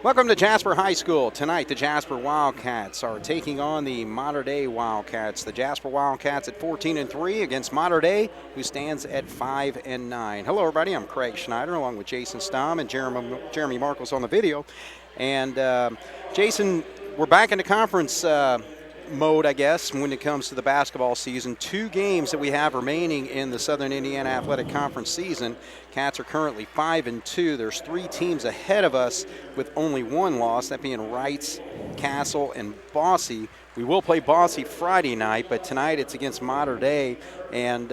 Welcome to Jasper High School. Tonight, the Jasper Wildcats are taking on the Mater Dei Wildcats. The Jasper Wildcats at 14-3 against Mater Dei, who stands at 5-9. Hello, everybody. I'm Craig Schneider, along with Jason Stom and Jeremy Marcos on the video. And Jason, we're back in the conference mode, I guess, when it comes to the basketball season. 2 games that we have remaining in the Southern Indiana Athletic Conference season. Cats are currently 5-2. There's 3 teams ahead of us with only 1 loss, that being Wrights, Castle, and Bosse. We will play Bosse Friday night, but tonight it's against Mater Dei, and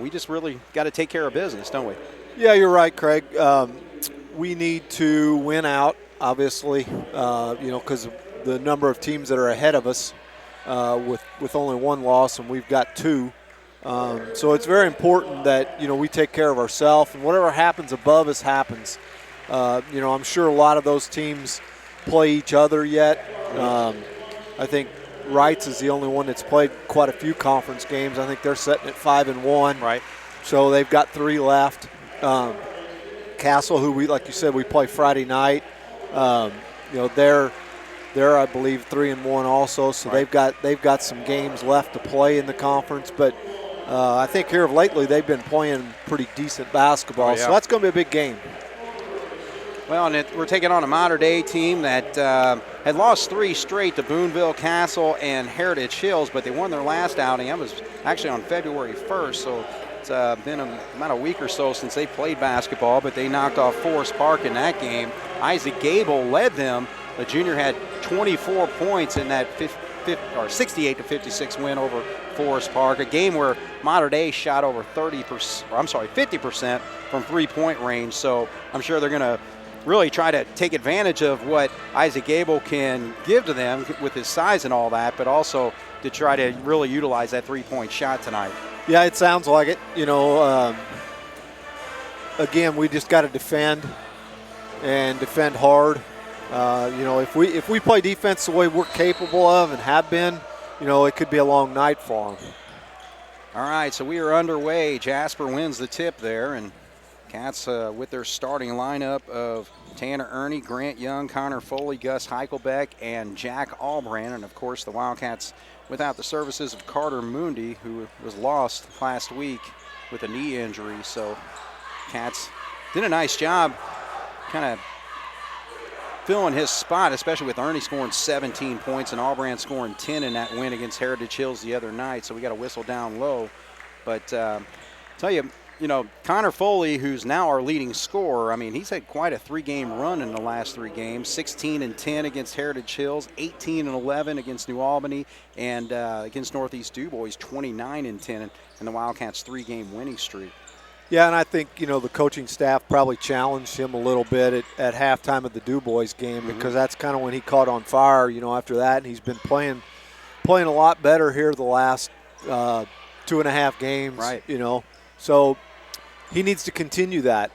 we just really got to take care of business, don't we? Yeah, you're right, Craig. We need to win out, obviously, because the number of teams that are ahead of us with only 1 loss, and we've got 2. So it's very important that, we take care of ourselves, and whatever happens above us happens. I'm sure a lot of those teams play each other yet. I think Wrights is the only one that's played quite a few conference games. I think they're sitting at 5-1. Right. So they've got 3 left. Castle, who like you said, we play Friday night. They're I believe 3-1 also. So right. they've got some games left to play in the conference, but I think here of lately they've been playing pretty decent basketball. Oh, yeah. So that's going to be a big game. Well, and we're taking on a Mater Dei team that had lost 3 straight to Boonville, Castle, and Heritage Hills, but they won their last outing. That was actually on February 1st, so it's been about a week or so since they played basketball, but they knocked off Forest Park in that game. Isaac Gable led them. The junior had 24 points in that 68-56 win over Forest Park, a game where Mater Dei shot over 50% from three-point range. So I'm sure they're going to really try to take advantage of what Isaac Gable can give to them with his size and all that, but also to try to really utilize that three-point shot tonight. Yeah, it sounds like it. Again, we just got to defend and defend hard. If we play defense the way we're capable of and have been, it could be a long night for them. All right, so we are underway. Jasper wins the tip there, and Cats with their starting lineup of Tanner Ernie, Grant Young, Connor Foley, Gus Heichelbeck, and Jack Albrand. And, of course, the Wildcats without the services of Carter Mundi, who was lost last week with a knee injury. So Cats did a nice job kind of filling his spot, especially with Ernie scoring 17 points and Albrand scoring 10 in that win against Heritage Hills the other night. So we got a whistle down low. But tell you, Connor Foley, who's now our leading scorer, he's had quite a 3-game run in the last 3 games. 16-10 against Heritage Hills, 18-11 against New Albany, and against Northeast DuBois, 29-10 in the Wildcats' 3-game winning streak. Yeah, and I think, the coaching staff probably challenged him a little bit at halftime of the DuBois game, because that's kind of when he caught on fire, after that. And he's been playing a lot better here the last 2.5 games, right. So he needs to continue that.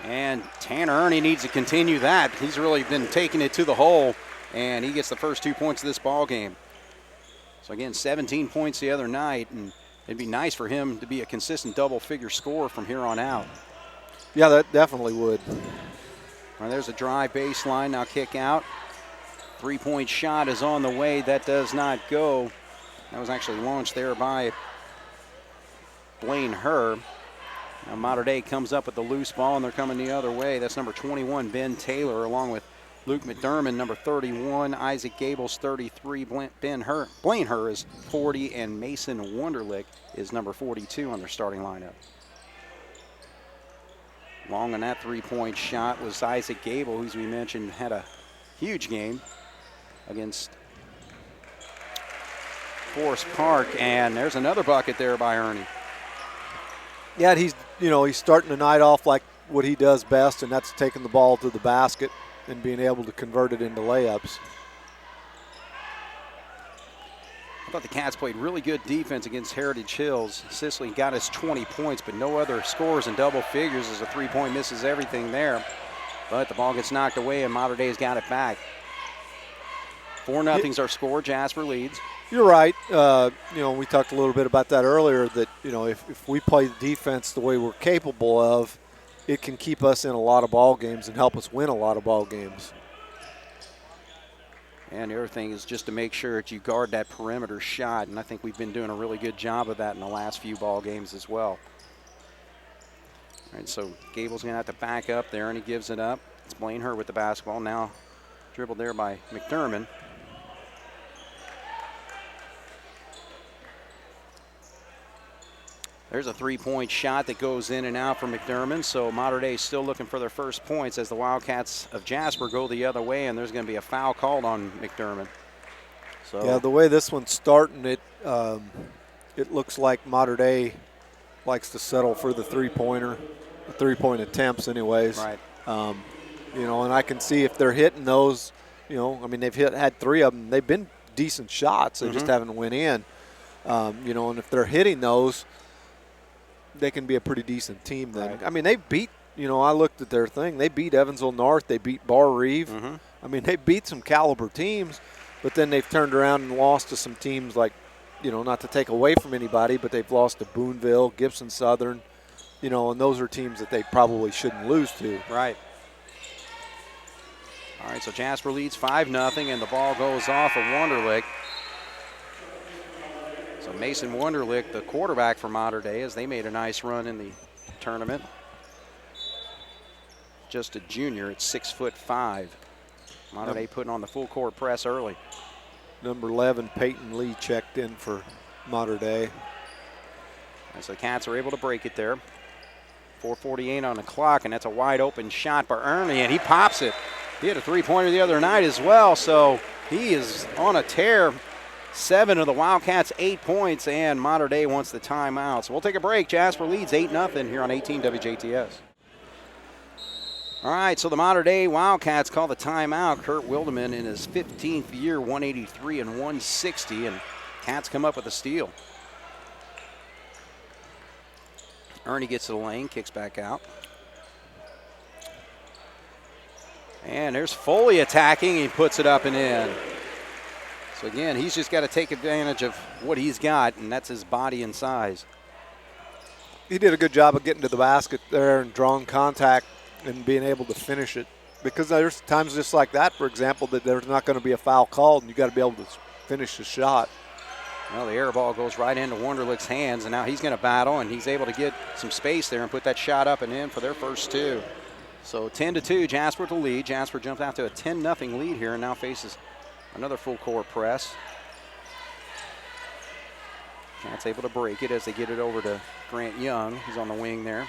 And Tanner Ernie needs to continue that. He's really been taking it to the hole, and he gets the first 2 points of this ball game. So, again, 17 points the other night, and it'd be nice for him to be a consistent double-figure scorer from here on out. Yeah, that definitely would. Well, there's a drive baseline, now kick out. 3-point shot is on the way. That does not go. That was actually launched there by Blaine Herr. Now Mater Dei comes up with the loose ball, and they're coming the other way. That's number 21, Ben Taylor, along with Luke McDermott, number 31, Isaac Gables, 33, Blaine Herr is 40, and Mason Wunderlich is number 42 on their starting lineup. Long on that 3-point shot was Isaac Gable, who, as we mentioned, had a huge game against Forest Park, and there's another bucket there by Ernie. Yeah, he's starting the night off like what he does best, and that's taking the ball to the basket and being able to convert it into layups. I thought the Cats played really good defense against Heritage Hills. Sicily got us 20 points, but no other scores in double figures as a 3-point misses everything there. But the ball gets knocked away, and Mater Dei's got it back. 4-0's our score. Jasper leads. You're right. We talked a little bit about that earlier, that, if we play the defense the way we're capable of, it can keep us in a lot of ball games and help us win a lot of ball games. And the other thing is just to make sure that you guard that perimeter shot, and I think we've been doing a really good job of that in the last few ball games as well. All right, so Gable's going to have to back up there, and he gives it up. It's Blaine Hurt with the basketball. Now dribbled there by McDermott. There's a three-point shot that goes in and out for McDermott. So Mater Dei still looking for their first points as the Wildcats of Jasper go the other way, and there's going to be a foul called on McDermott. So yeah, the way this one's starting, it looks like Mater Dei likes to settle for the three-pointer, the three-point attempts anyways. Right. You know, and I can see if they're hitting those, you know, I mean, they've had three of them. They've been decent shots. They just haven't went in. You know, and if they're hitting those, they can be a pretty decent team then. Right. I mean, they beat, you know, I looked at their thing. They beat Evansville North. They beat Bar Reeve. I mean, they beat some caliber teams, but then they've turned around and lost to some teams like, you know, not to take away from anybody, but they've lost to Boonville, Gibson Southern, you know, and those are teams that they probably shouldn't lose to. Right. All right, so Jasper leads 5-0, and the ball goes off of Wunderlich. So Mason Wunderlich, the quarterback for Mater Dei, as they made a nice run in the tournament. Just a junior at 6'5". Mater Dei putting on the full court press early. Number 11, Peyton Lee, checked in for Mater Dei. And so the Cats are able to break it there. 4:48 on the clock, and that's a wide open shot by Ernie, and he pops it. He had a three-pointer the other night as well, so he is on a tear. 7 of the Wildcats, 8 points, and Mater Dei wants the timeout. So we'll take a break. Jasper leads 8-0 here on 18 WJTS. All right, so the Mater Dei Wildcats call the timeout. Kurt Wildeman in his 15th year, 183 and 160, and Cats come up with a steal. Ernie gets to the lane, kicks back out. And there's Foley attacking. He puts it up and in. So again, he's just got to take advantage of what he's got, and that's his body and size. He did a good job of getting to the basket there and drawing contact and being able to finish it. Because there's times just like that, for example, that there's not going to be a foul called, and you got to be able to finish the shot. Well, the air ball goes right into Wunderlich's hands, and now he's going to battle, and he's able to get some space there and put that shot up and in for their first two. So 10-2, Jasper to lead. Jasper jumps out to a 10-0 lead here and now faces another full court press. Cats able to break it as they get it over to Grant Young. He's on the wing there.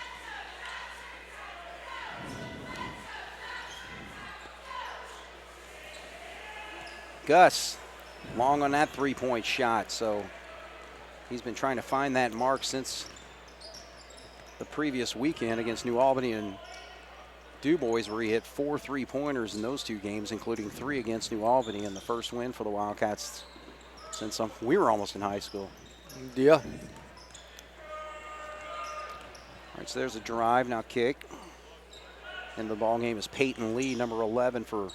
Gus long on that three-point shot, so he's been trying to find that mark since the previous weekend against New Albany and Du Bois, where he hit 4 3-pointers in those two games, including 3 against New Albany, and the first win for the Wildcats since we were almost in high school. Yeah. All right, so there's a drive, now kick. And the ball game is Peyton Lee, number 11 for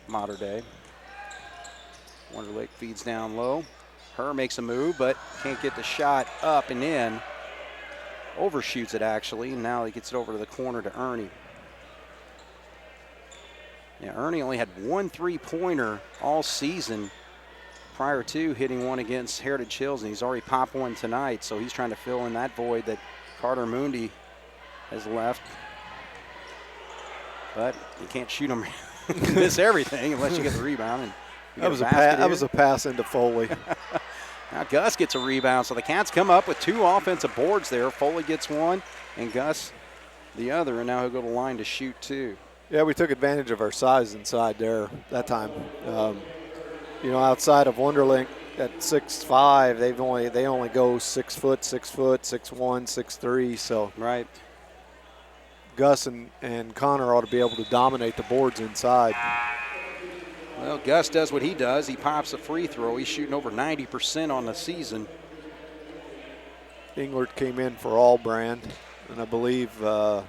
Mater Dei. Wunderlich feeds down low. Herr makes a move, but can't get the shot up and in. Overshoots it, actually, and now he gets it over to the corner to Ernie. Yeah, Ernie only had 1 3-pointer all season prior to hitting one against Heritage Hills, and he's already popped one tonight, so he's trying to fill in that void that Carter Mundi has left. But you can't shoot him, miss everything unless you get the rebound. And that was a pass into Foley. Now Gus gets a rebound, so the Cats come up with 2 offensive boards there. Foley gets one, and Gus the other, and now he'll go to the line to shoot 2. Yeah, we took advantage of our size inside there that time. You know, outside of Wunderlich at 6'5", they only go 6 foot, 6'1", 6'3", so right. Gus and Connor ought to be able to dominate the boards inside. Well, Gus does what he does. He pops a free throw. He's shooting over 90% on the season. Englert came in for Allbrand, and I believe so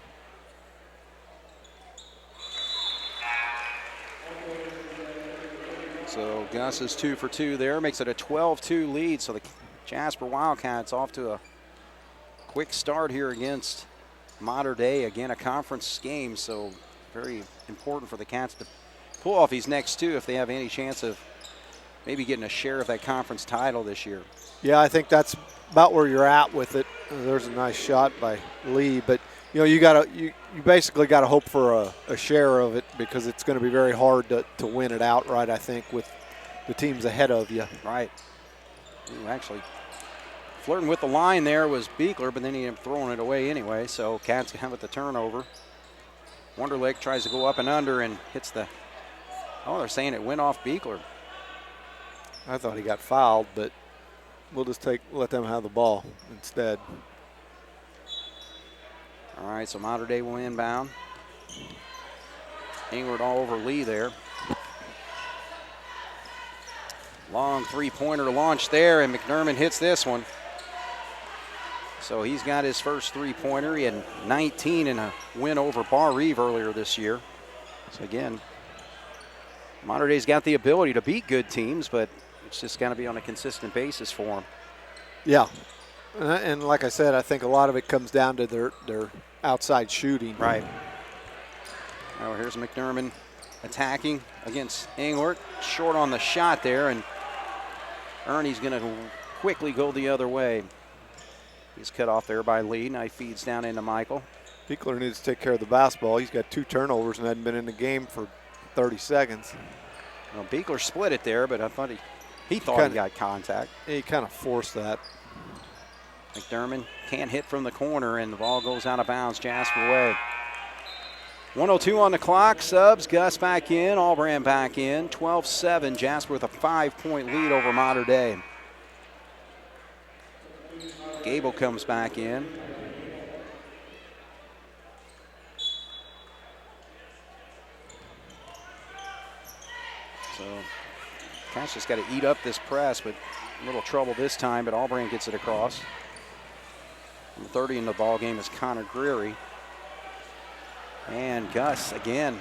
Gus is 2 for 2 there, makes it a 12-2 lead. So the Jasper Wildcats off to a quick start here against Mater Dei. Again, a conference game, so very important for the Cats to pull off these next two if they have any chance of maybe getting a share of that conference title this year. Yeah, I think that's about where you're at with it. There's a nice shot by Lee, but you basically got to hope for a share of it because it's going to be very hard to win it outright, I think, with the teams ahead of you. Right. Ooh, actually, flirting with the line there was Beekler, but then he ended up throwing it away anyway, so Cats have with the turnover. Wonderlick tries to go up and under and hits the – oh, they're saying it went off Beekler. I thought he got fouled, but we'll just let them have the ball instead. All right, so Mater Dei will inbound. Ingrid all over Lee there. Long three-pointer launch there, and McDermott hits this one. So he's got his first three-pointer. He had 19 in a win over Bar Eve earlier this year. So again, Mater Dei's got the ability to beat good teams, but it's just got to be on a consistent basis for them. Yeah, and like I said, I think a lot of it comes down to their outside shooting. Right. Now here's McDermott attacking against Englert. Short on the shot there, and Ernie's going to quickly go the other way. He's cut off there by Lee. Now he feeds down into Michael. Beekler needs to take care of the basketball. He's got 2 turnovers and hadn't been in the game for 30 seconds. Well, Beekler split it there, but I thought he thought he got contact. He kind of forced that. McDermott can't hit from the corner, and the ball goes out of bounds Jasper way. 1:02 on the clock. Subs, Gus back in, Allbrand back in. 12-7, Jasper with a 5-point lead over Mater Dei. Gable comes back in. So Cash just got to eat up this press, but a little trouble this time, but Allbrand gets it across. Number 30 in the ball game is Connor Greery. And Gus, again,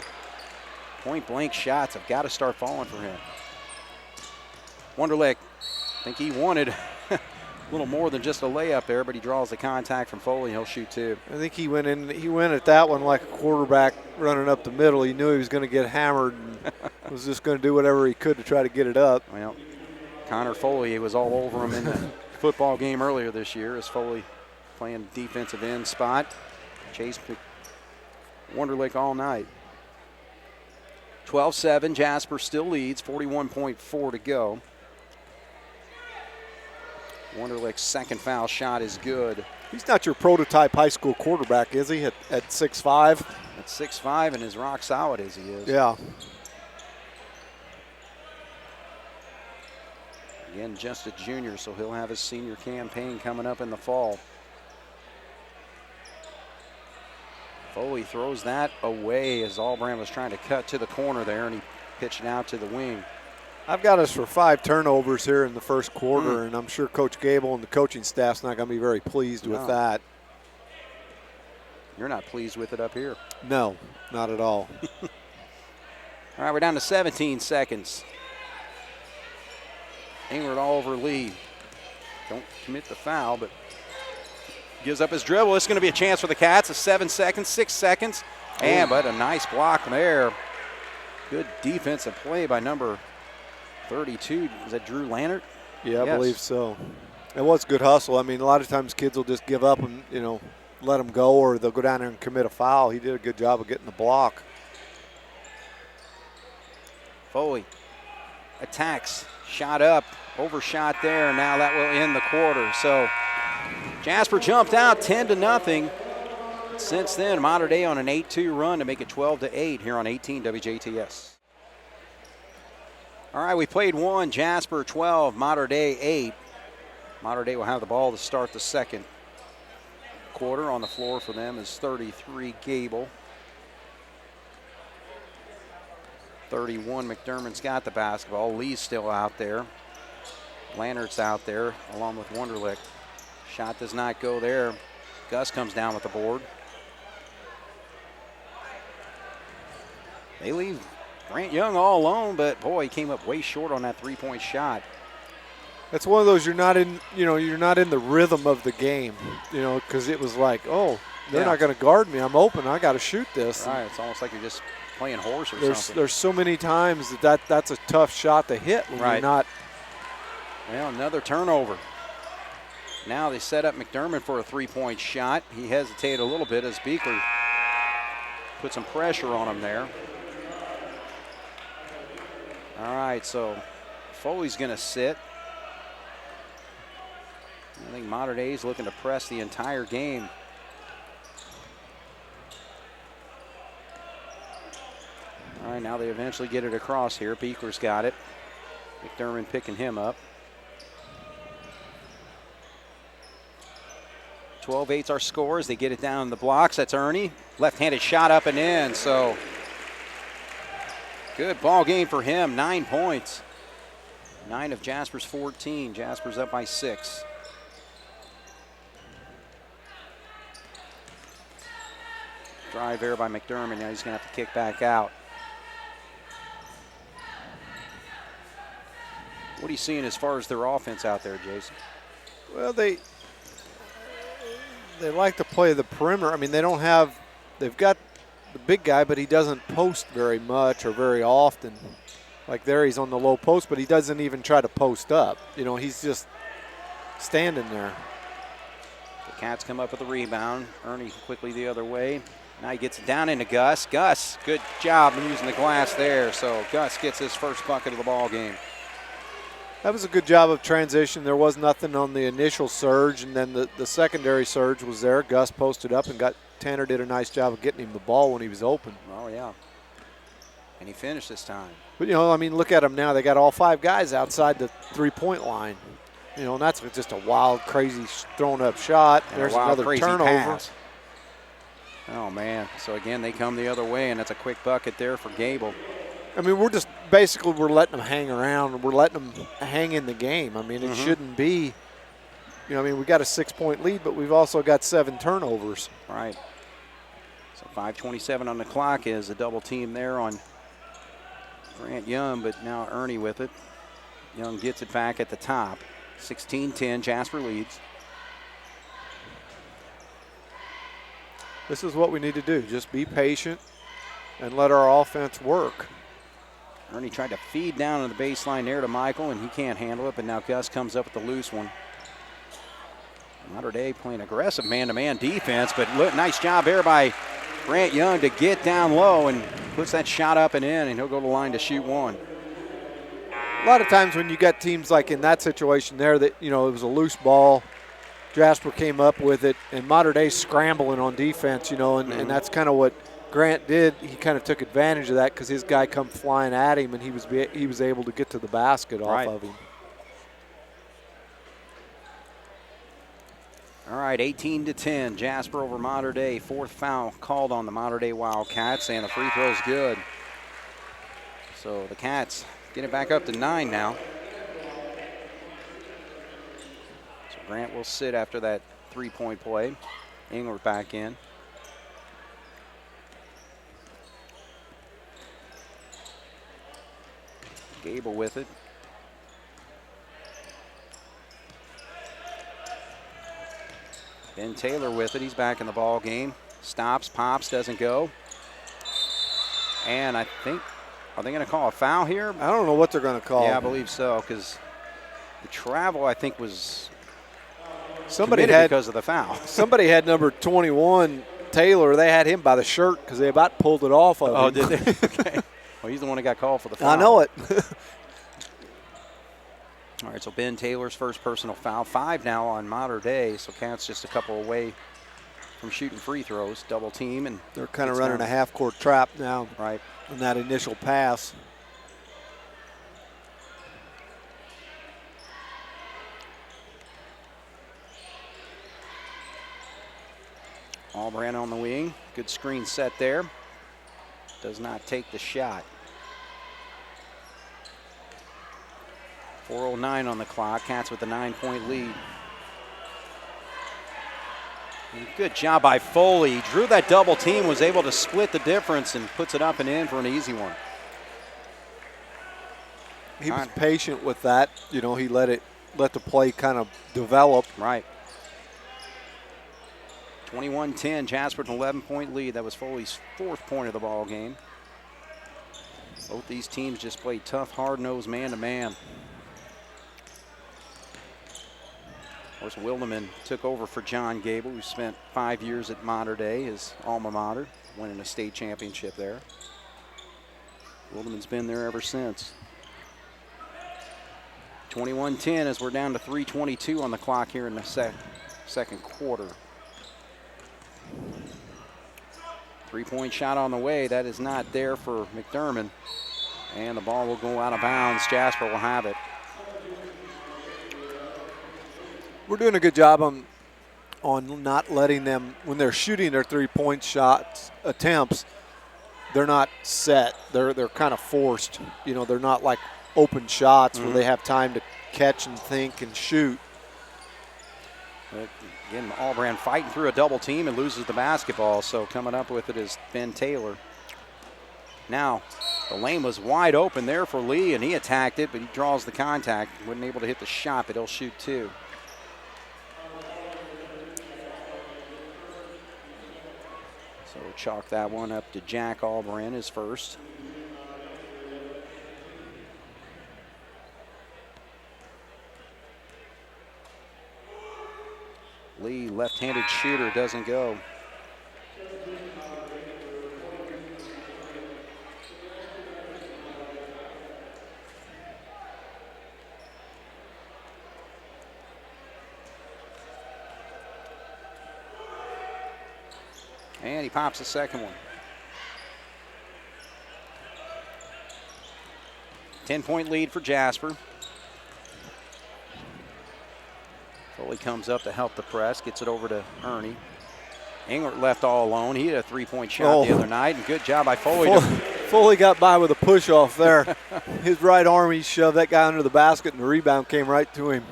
point-blank shots have got to start falling for him. Wonderlick, I think he wanted a little more than just a layup there, but he draws the contact from Foley. He'll shoot two. I think he went at that one like a quarterback running up the middle. He knew he was going to get hammered and was just going to do whatever he could to try to get it up. Well, Connor Foley was all over him in the football game earlier this year as Foley playing defensive end spot. Chase Wonderlick all night. 12-7, Jasper still leads, 41.4 to go. Wonderlick's second foul shot is good. He's not your prototype high school quarterback, is he, at 6'5"? At 6'5" and as rock solid as he is. Yeah. Again, just a junior, so he'll have his senior campaign coming up in the fall. Foley throws that away as Allbrand was trying to cut to the corner there, and he pitched it out to the wing. I've got us for 5 turnovers here in the first quarter, and I'm sure Coach Gable and the coaching staff's not going to be very pleased with that. You're not pleased with it up here. No, not at all. All right, we're down to 17 seconds. Englert all over Lee. Don't commit the foul, but gives up his dribble. It's going to be a chance for the Cats. 7 seconds, 6 seconds. But a nice block there. Good defensive play by number 32. Is that Drew Lannert? Yeah, I believe so. It was good hustle. I mean, a lot of times kids will just give up and, let them go, or they'll go down there and commit a foul. He did a good job of getting the block. Foley attacks, shot up, overshot there. Now that will end the quarter. So Jasper jumped out 10-0. Since then, Mater Dei on an 8-2 run to make it 12-8 here on 18 WJTS. All right, we played one. Jasper 12, Mater Dei 8. Mater Dei will have the ball to start the second quarter. On the floor for them is 33 Gable. 31 McDermott's got the basketball. Lee's still out there. Lannert's out there along with Wonderlick. Shot does not go there. Gus comes down with the board. They leave Grant Young all alone, but boy, he came up way short on that three-point shot. That's one of those you're not in the rhythm of the game, because it was like, oh, they're not going to guard me. I'm open. I got to shoot this. Right, it's almost like you're just playing horse or something. There's so many times that's a tough shot to hit when you're not. Well, another turnover. Now they set up McDermott for a three-point shot. He hesitated a little bit as Beekler put some pressure on him there. All right, so Foley's going to sit. I think Mater Dei's looking to press the entire game. All right, now they eventually get it across here. Beekler's got it. McDermott picking him up. 12-8's our score as they get it down in the blocks. That's Ernie. Left-handed shot up and in, so good ball game for him. 9 points. 9 of Jasper's 14. Jasper's up by 6. Drive there by McDermott. Now he's going to have to kick back out. What are you seeing as far as their offense out there, Jason? Well, they like to play the perimeter. I mean, they've got the big guy, but he doesn't post very much or very often. Like there, he's on the low post, but he doesn't even try to post up. You know, he's just standing there. The Cats come up with a rebound. Ernie quickly the other way. Now he gets it down into Gus. Gus, good job in using the glass there. So Gus gets his first bucket of the ball game. That was a good job of transition. There was nothing on the initial surge, and then the secondary surge was there. Gus posted up and Tanner did a nice job of getting him the ball when he was open. Oh, yeah. And he finished this time. But, you know, I mean, look at them now. They got all 5 guys outside the three-point line. You know, and that's just a wild, crazy thrown-up shot. And there's wild, another crazy turnover. Pass. Oh, man. So, again, they come the other way, and that's a quick bucket there for Gable. I mean, we're letting them hang around. We're letting them hang in the game. I mean, it shouldn't be, you know, I mean, we got a 6-point lead, but we've also got 7 turnovers. Right. So 5:27 on the clock is a double team there on Grant Young, but now Ernie with it. Young gets it back at the top. 16-10, Jasper leads. This is what we need to do. Just be patient and let our offense work. Ernie tried to feed down on the baseline there to Michael, and he can't handle it, but now Gus comes up with the loose one. Mater Dei playing aggressive man-to-man defense, but look, nice job there by Grant Young to get down low and puts that shot up and in, and he'll go to the line to shoot one. A lot of times when you got teams like in that situation there that, you know, it was a loose ball, Jasper came up with it, and Mater Dei scrambling on defense, you know, and that's kind of what Grant did. He kind of took advantage of that because his guy come flying at him, and he was able to get to the basket off of him. All right, 18-10, Jasper over Mater Dei. 4th foul called on the Mater Dei Wildcats, and the free throw's good. So the Cats get it back up to 9 now. So Grant will sit after that 3-point play. Englert back in. Gable with it. Ben Taylor with it. He's back in the ball game. Stops, pops, doesn't go. And I think, are they going to call a foul here? I don't know what they're going to call. Yeah, I believe so, because the travel, I think, was somebody because of the foul. Somebody had number 21, Taylor. They had him by the shirt because they about pulled it off of him. Oh, did they? Okay. Well, he's the one that got called for the foul. I know it. All right, so Ben Taylor's first personal foul. 5 now on Mater Dei, so Cats just a couple away from shooting free throws. Double team, and they're kind of running a half-court trap now. Right. In that initial pass. Albran on the wing. Good screen set there. Does not take the shot. 4:09 on the clock. Cats with a 9-point lead. And good job by Foley. Drew that double team, was able to split the difference and puts it up and in for an easy one. He was patient with that. You know, he let the play kind of develop. Right. 21-10, Jasper with an 11-point lead. That was Foley's 4th point of the ball game. Both these teams just played tough, hard-nosed man-to-man. Of course, Wildeman took over for John Gable, who spent 5 years at Mater Dei, his alma mater, winning a state championship there. Wildeman's been there ever since. 21-10 as we're down to 3:22 on the clock here in the second quarter. Three-point shot on the way. That is not there for McDermott. And the ball will go out of bounds. Jasper will have it. We're doing a good job on not letting them, when they're shooting their three-point shots attempts, they're not set. They're kind of forced. You know, they're not like open shots where they have time to catch and think and shoot. But again, Allbrand fighting through a double team and loses the basketball. So coming up with it is Ben Taylor. Now, the lane was wide open there for Lee, and he attacked it, but he draws the contact. Wasn't able to hit the shot, but he'll shoot two. So we'll chalk that one up to Jack Allbrand, his first. Lee, left-handed shooter, doesn't go. And he pops the second one. 10-point lead for Jasper. Foley comes up to help the press, gets it over to Ernie. Englert left all alone. He had a three-point shot the other night, and good job by Foley. Foley got by with a push-off there. His right arm, he shoved that guy under the basket, and the rebound came right to him.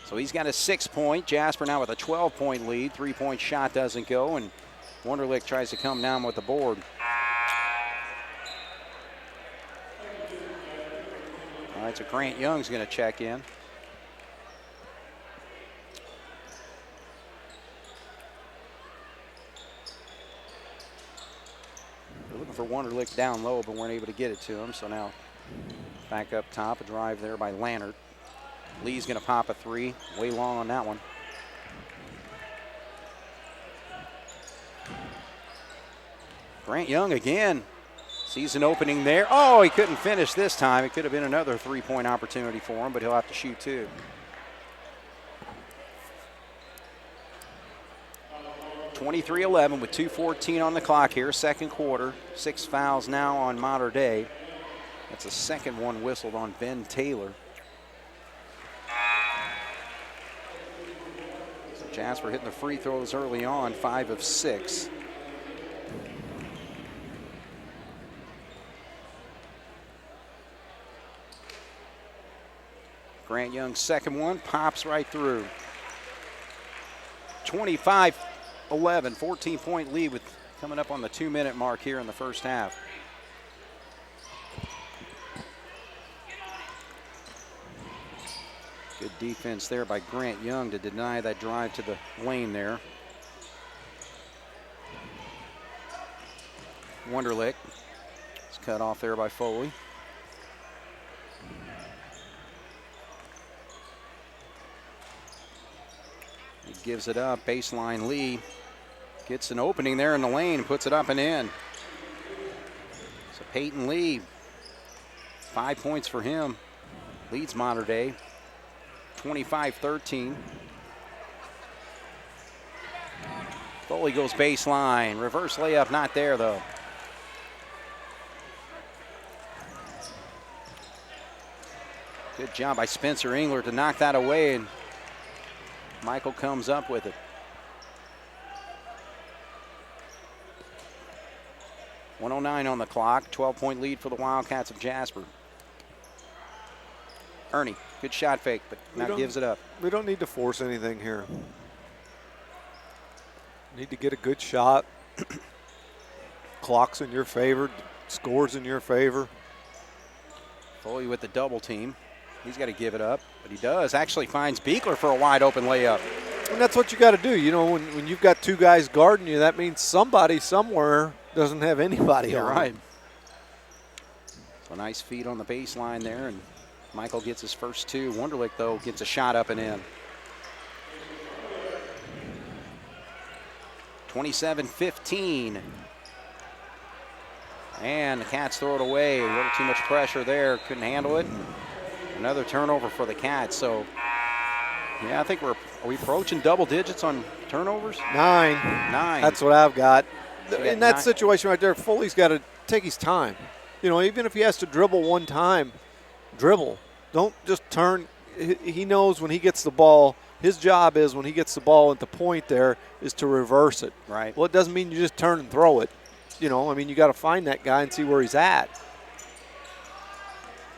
So he's got a 6-point. Jasper now with a 12-point lead. Three-point shot doesn't go, and Wunderlich tries to come down with the board. All right, so Grant Young's going to check in. They're looking for Wunderlich down low, but weren't able to get it to him. So now back up top, a drive there by Lannert. Lee's going to pop a three, way long on that one. Grant Young again sees an opening there. Oh, he couldn't finish this time. It could have been another three-point opportunity for him, but he'll have to shoot two. (23-11) with 2:14 on the clock here, second quarter. 6 fouls now on Mater Dei. That's the second one whistled on Ben Taylor. So Jasper hitting the free throws early on, 5 of 6. Grant Young's second one pops right through. 25-11, 14-point lead with coming up on the 2-minute mark here in the first half. Good defense there by Grant Young to deny that drive to the lane there. Wunderlich is cut off there by Foley. He gives it up, baseline Lee. Gets an opening there in the lane, puts it up and in. So Peyton Lee, 5 points for him. Leads Mater Dei, 25-13. Foley goes baseline, reverse layup, not there though. Good job by Spencer Englert to knock that away, and Michael comes up with it. 1:09 on the clock, 12-point lead for the Wildcats of Jasper. Ernie, good shot fake, but now gives it up. We don't need to force anything here. Need to get a good shot. Clock's in your favor, scores in your favor. Foley with the double team. He's got to give it up, but he does. Actually finds Beekler for a wide open layup. And that's what you got to do. You know, when you've got two guys guarding you, that means somebody somewhere doesn't have anybody on. Right. So nice feed on the baseline there, and Michael gets his first two. Wunderlich, though, gets a shot up and in. 27-15. And the Cats throw it away. A little too much pressure there. Couldn't handle it. Another turnover for the Cats. So, yeah, I think are we approaching double digits on turnovers? 9. 9. That's what I've got. So In that 9. situation right there, Foley's got to take his time. You know, even if he has to dribble one time, dribble. Don't just turn. He knows when he gets the ball, his job is when he gets the ball at the point there is to reverse it. Right. Well, it doesn't mean you just turn and throw it. You know, I mean, you got to find that guy and see where he's at.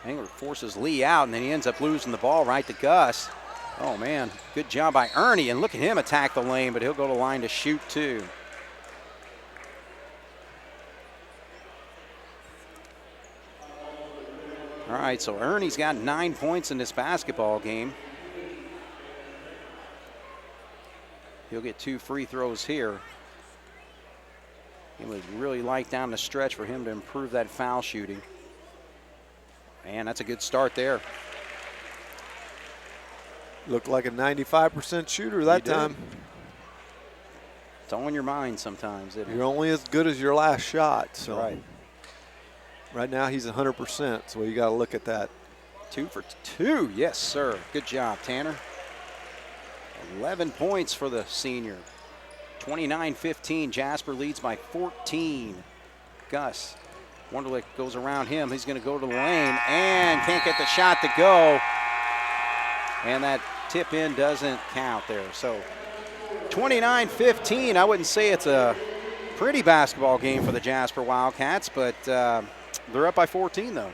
Engler forces Lee out, and then he ends up losing the ball right to Gus. Oh, man, good job by Ernie, and look at him attack the lane, but he'll go to line to shoot too. All right, so Ernie's got 9 points in this basketball game. He'll get 2 free throws here. It would really like down the stretch for him to improve that foul shooting. Man, that's a good start there. Looked like a 95% shooter that time. It's on your mind sometimes, isn't it? You're only as good as your last shot. So Right. Right now he's 100%, so you got to look at that. 2 for 2, yes, sir. Good job, Tanner. 11 points for the senior. 29-15, Jasper leads by 14. Gus, Wunderlich goes around him. He's going to go to the lane and can't get the shot to go. And that tip in doesn't count there. So 29-15, I wouldn't say it's a pretty basketball game for the Jasper Wildcats, but they're up by 14 though.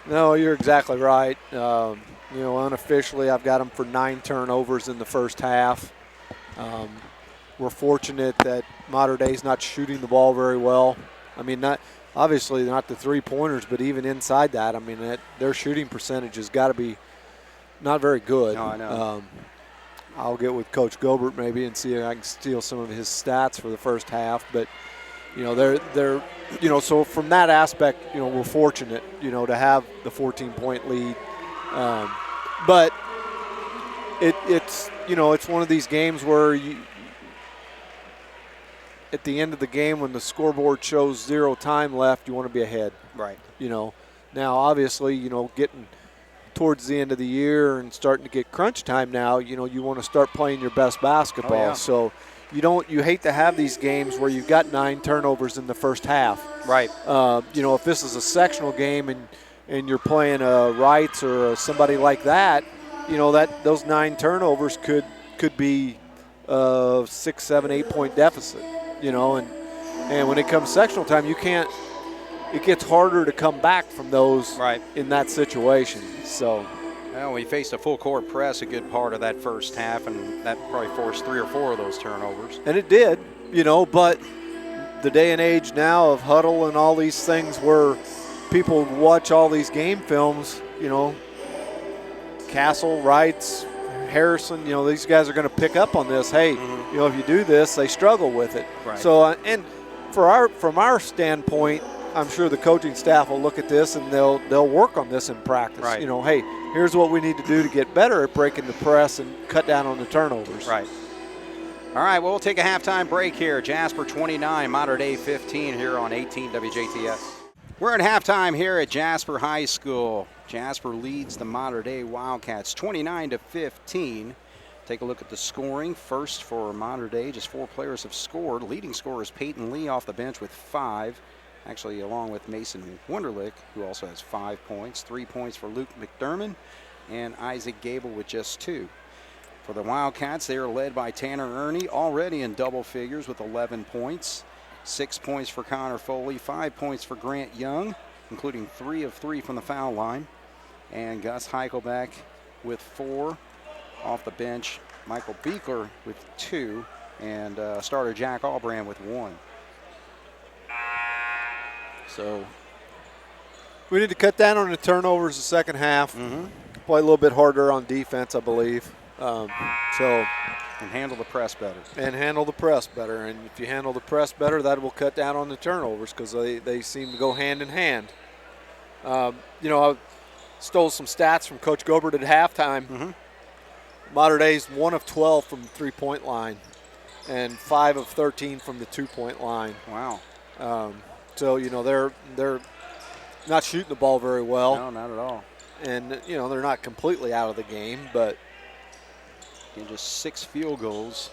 No, you're exactly right. You know, unofficially I've got them for 9 turnovers in the first half. We're fortunate that Mater Dei's not shooting the ball very well. I mean, obviously not the three-pointers, but even inside that, I mean, their shooting percentage has got to be not very good. No, I know. I'll get with Coach Gobert maybe and see if I can steal some of his stats for the first half. But, you know, they're you know, so from that aspect, you know, we're fortunate, you know, to have the 14-point lead. But it's, you know, it's one of these games where at the end of the game when the scoreboard shows 0 time left, you want to be ahead. Right. You know, now obviously, you know, getting towards the end of the year and starting to get crunch time now, you know, you want to start playing your best basketball. Oh, yeah. So you hate to have these games where you've got 9 turnovers in the first half. Right. You know, if this is a sectional game and you're playing a Wrights or somebody like that, you know, that those 9 turnovers could be a 6, 7, 8 point deficit. You know, and when it comes sectional time, you can't. It gets harder to come back from those Right. in that situation. So, Well, we faced a full court press a good part of that first half, and that probably forced 3 or 4 of those turnovers. and it did, you know, but the day and age now of huddle and all these things where people watch all these game films, you know, Castle, Wrights, Harrison, you know, these guys are going to pick up on this. Hey, you know, if you do this, they struggle with it. Right. So, and from our standpoint, I'm sure the coaching staff will look at this and they'll work on this in practice. Right. You know, hey, here's what we need to do to get better at breaking the press and cut down on the turnovers. Right. All right, well, we'll take a halftime break here. Jasper 29, Mater Dei 15 here on 18 WJTS. We're at halftime here at Jasper High School. Jasper leads the Mater Dei Wildcats 29-15. Take a look at the scoring. First for Mater Dei, just 4 players have scored. Leading scorer is Peyton Lee off the bench with 5. Actually, along with Mason Wunderlich, who also has 5 points. 3 points for Luke McDermott and Isaac Gable with just 2. For the Wildcats, they are led by Tanner Ernie, already in double figures with 11 points. 6 points for Connor Foley, 5 points for Grant Young, including 3 of 3 from the foul line. And Gus Heichelbeck with 4. Off the bench, Michael Beekler with 2, and starter Jack Albrand with 1. So We need to cut down on the turnovers the second half. Play a little bit harder on defense, I believe. And handle the press better. And handle the press better. And if you handle the press better, that will cut down on the turnovers because they seem to go hand in hand. I stole some stats from Coach Gobert at halftime. Mm-hmm. Mater Dei's 1 of 12 from the 3-point line and 5 of 13 from the 2-point line. Wow. So, they're not shooting the ball very well. No, not at all. And, they're not completely out of the game, but just 6 field goals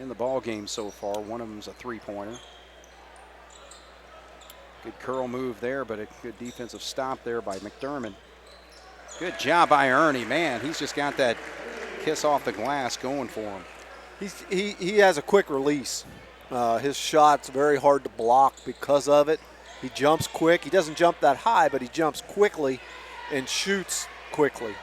in the ball game so far. One of them's a three-pointer. Good curl move there, but a good defensive stop there by McDermott. Good job by Ernie. Man, he's just got that kiss off the glass going for him. He has a quick release. His shot's very hard to block because of it. He jumps quick. He doesn't jump that high, but he jumps quickly and shoots quickly.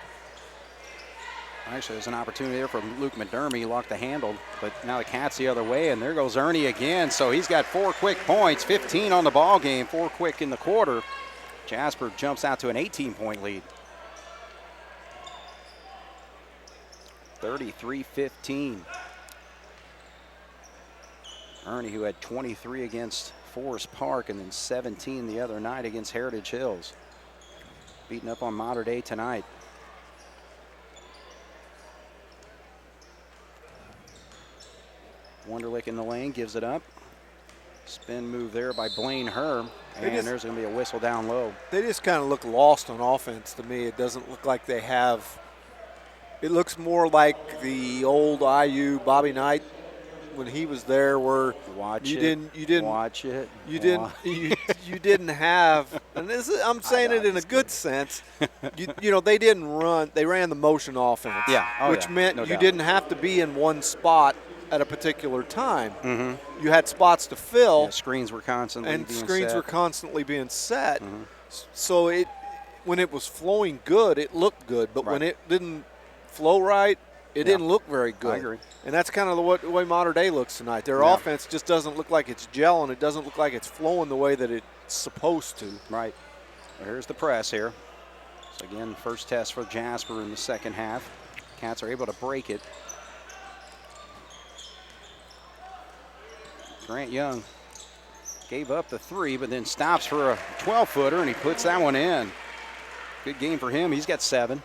Actually, there's an opportunity there for Luke McDermott. He locked the handle, but now the Cats the other way, and there goes Ernie again. So he's got 4 quick points, 15 on the ball game, 4 quick in the quarter. Jasper jumps out to an 18-point lead. 33-15. Ernie, who had 23 against Forest Park and then 17 the other night against Heritage Hills. Beating up on Mater Dei tonight. Wunderlich in the lane, gives it up. Spin move there by Blaine Herr, and there's going to be a whistle down low. They just kind of look lost on offense to me. It doesn't look like they have. It looks more like the old IU Bobby Knight when he was there, where you didn't watch it. You didn't have. And this is, I'm saying it in a good sense. They didn't run. They ran the motion offense. Yeah, which meant you didn't have to be in one spot at a particular time. Mm-hmm. You had spots to fill. Yeah, screens were constantly being set. Mm-hmm. So when it was flowing good, it looked good. But when it didn't flow right, it didn't look very good. I agree. And that's kind of the way Mater Dei looks tonight. Their offense just doesn't look like it's gelling. It doesn't look like it's flowing the way that it's supposed to. Right. Well, here's the press here. So again, first test for Jasper in the second half. Cats are able to break it. Grant Young gave up the 3, but then stops for a 12-footer, and he puts that one in. Good game for him. He's got 7.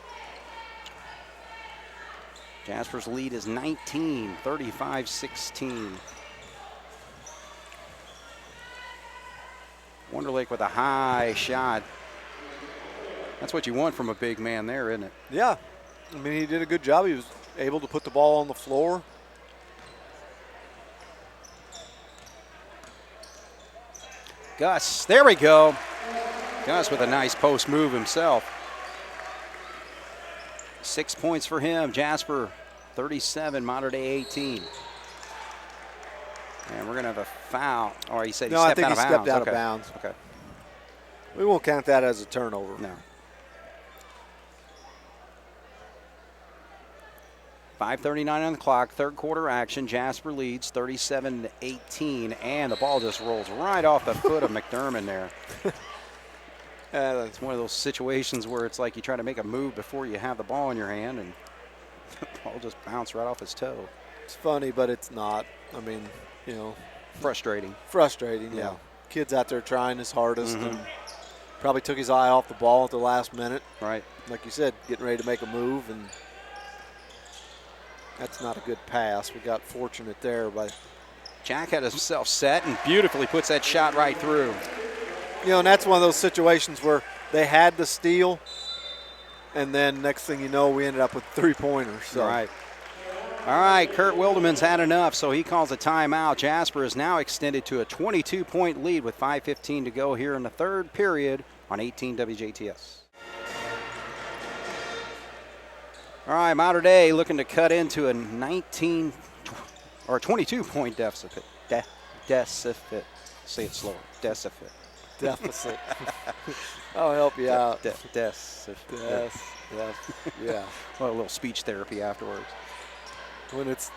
Jasper's lead is 19, 35-16. Wunderlich with a high shot. That's what you want from a big man there, isn't it? Yeah. I mean, he did a good job. He was able to put the ball on the floor. Gus, there we go. Gus with a nice post move himself. 6 points for him. Jasper 37, Mater Dei 18. And we're going to have a foul. Or he said he stepped out of bounds. No, I think he stepped out of bounds. Okay. We won't count that as a turnover. No. 5:39 on the clock, third quarter action. Jasper leads 37-18, and the ball just rolls right off the foot of McDermott there. It's one of those situations where it's like you try to make a move before you have the ball in your hand, and the ball just bounced right off his toe. It's funny, but it's not. I mean, frustrating. Yeah. Kid's out there trying his hardest, and probably took his eye off the ball at the last minute. Right. Like you said, getting ready to make a move, and that's not a good pass. We got fortunate there. But Jack had himself set and beautifully puts that shot right through. And that's one of those situations where they had the steal, and then next thing you know, we ended up with 3-pointers. So. Right. All right, Kurt Wildemann's had enough, so he calls a timeout. Jasper is now extended to a 22-point lead with 5:15 to go here in the third period on 18 WJTS. All right, Mater Dei looking to cut into a 22-point deficit. Deficit. Say it slower. Deficit. I'll help you out. Deficit. Yeah. Well, a little speech therapy afterwards. When it's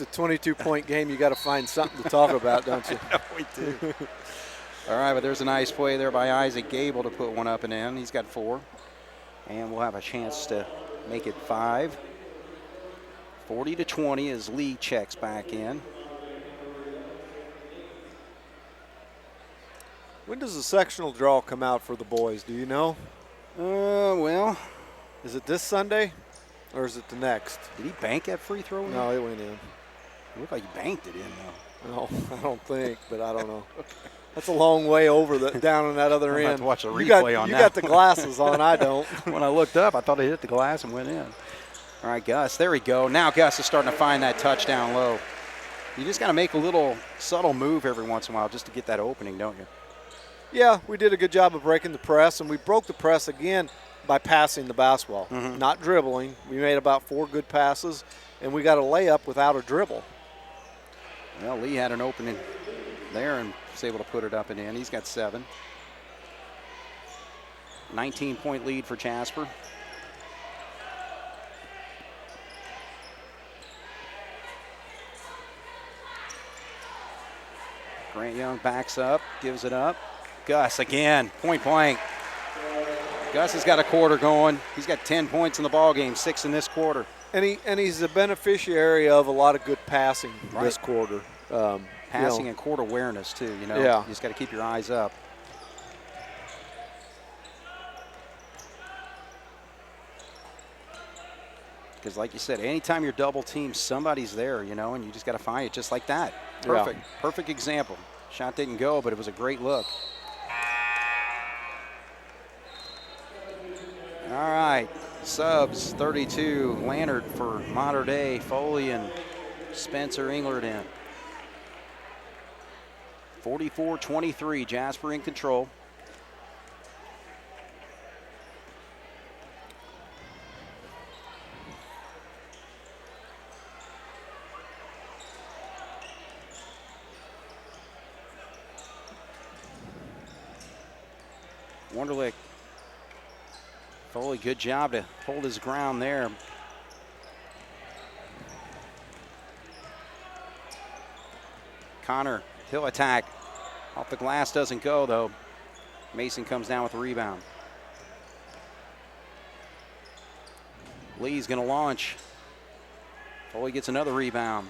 a 22-point game, you got to find something to talk about, don't you? We do. All right, but there's a nice play there by Isaac Gable to put one up and in. He's got 4. And we'll have a chance to make it 5. 40-20 as Lee checks back in. When does the sectional draw come out for the boys? Do you know? Well. Is it this Sunday or is it the next? Did he bank that free throw in? No, it went in. It looked like he banked it in, though. No, I don't think, but I don't know. That's a long way over down on that other end. Have to watch a replay on that. You got the glasses on, I don't. When I looked up, I thought he hit the glass and went in. All right, Gus, there we go. Now Gus is starting to find that touchdown low. You just got to make a little subtle move every once in a while just to get that opening, don't you? Yeah, we did a good job of breaking the press, and we broke the press again by passing the basketball, not dribbling. We made about 4 good passes, and we got a layup without a dribble. Well, Lee had an opening there and was able to put it up and in. He's got 7. 19-point lead for Jasper. Grant Young backs up, gives it up. Gus again, point blank. Gus has got a quarter going. He's got 10 points in the ball game, 6 in this quarter. And he's a beneficiary of a lot of good passing this quarter. Passing and court awareness too. Yeah. You just got to keep your eyes up. Because like you said, anytime you're double teamed, somebody's there, and you just got to find it just like that. Perfect. Yeah. Perfect example. Shot didn't go, but it was a great look. All right, subs 32, Lannard for Mater Dei, Foley and Spencer Englert in. 44-23, Jasper in control. Wunderlich. Foley, good job to hold his ground there. Connor, he'll attack. Off the glass, doesn't go though. Mason comes down with the rebound. Lee's gonna launch. Foley gets another rebound.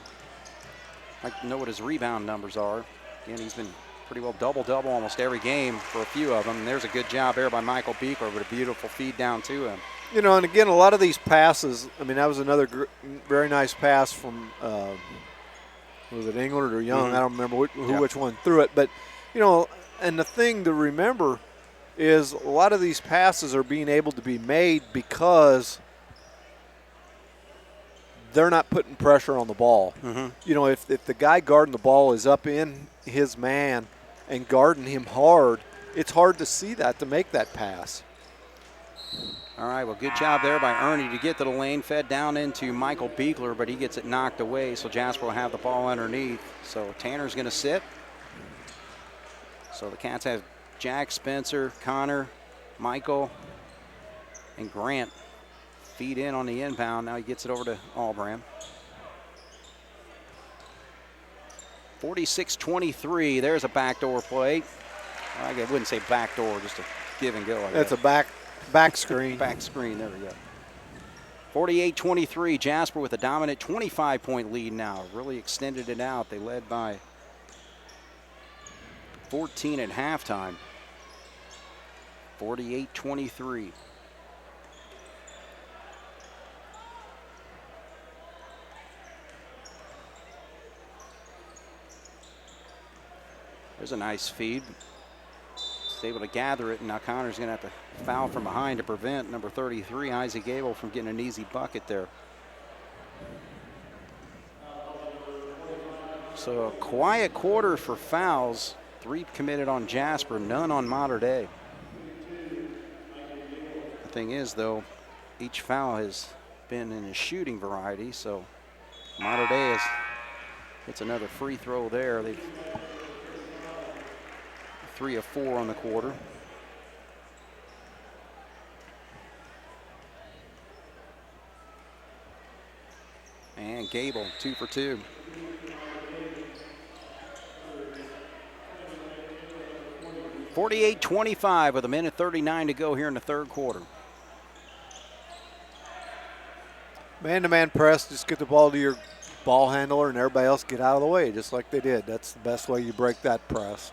I'd like to know what his rebound numbers are. Again, he's been pretty well double-double almost every game for a few of them. And there's a good job there by Michael Beekler with a beautiful feed down to him. And again, a lot of these passes, that was another very nice pass from, was it Englert or Young? I don't remember which one threw it. But, and the thing to remember is a lot of these passes are being able to be made because they're not putting pressure on the ball. If the guy guarding the ball is up in his man and guarding him hard, it's hard to see that, to make that pass. All right, well, good job there by Ernie to get to the lane, fed down into Michael Beekler, but he gets it knocked away, so Jasper will have the ball underneath. So Tanner's going to sit. So the Cats have Jack, Spencer, Connor, Michael, and Grant feed in on the inbound. Now he gets it over to Albram. 46-23, there's a backdoor play. I wouldn't say backdoor, just a give and go. That's a back screen. Back screen, there we go. 48-23, Jasper with a dominant 25-point lead now. Really extended it out. They led by 14 at halftime. 48-23. There's a nice feed. He's able to gather it, and now Connor's going to have to foul from behind to prevent number 33, Isaac Gable, from getting an easy bucket there. So a quiet quarter for fouls. 3 committed on Jasper, none on Mater Dei. The thing is, though, each foul has been in a shooting variety, so Mater Dei it's another free throw there. They've 3 of 4 on the quarter. And Gable, 2 for 2. (48-25) with 1:39 to go here in the third quarter. Man-to-man press, just get the ball to your ball handler and everybody else get out of the way, just like they did. That's the best way you break that press.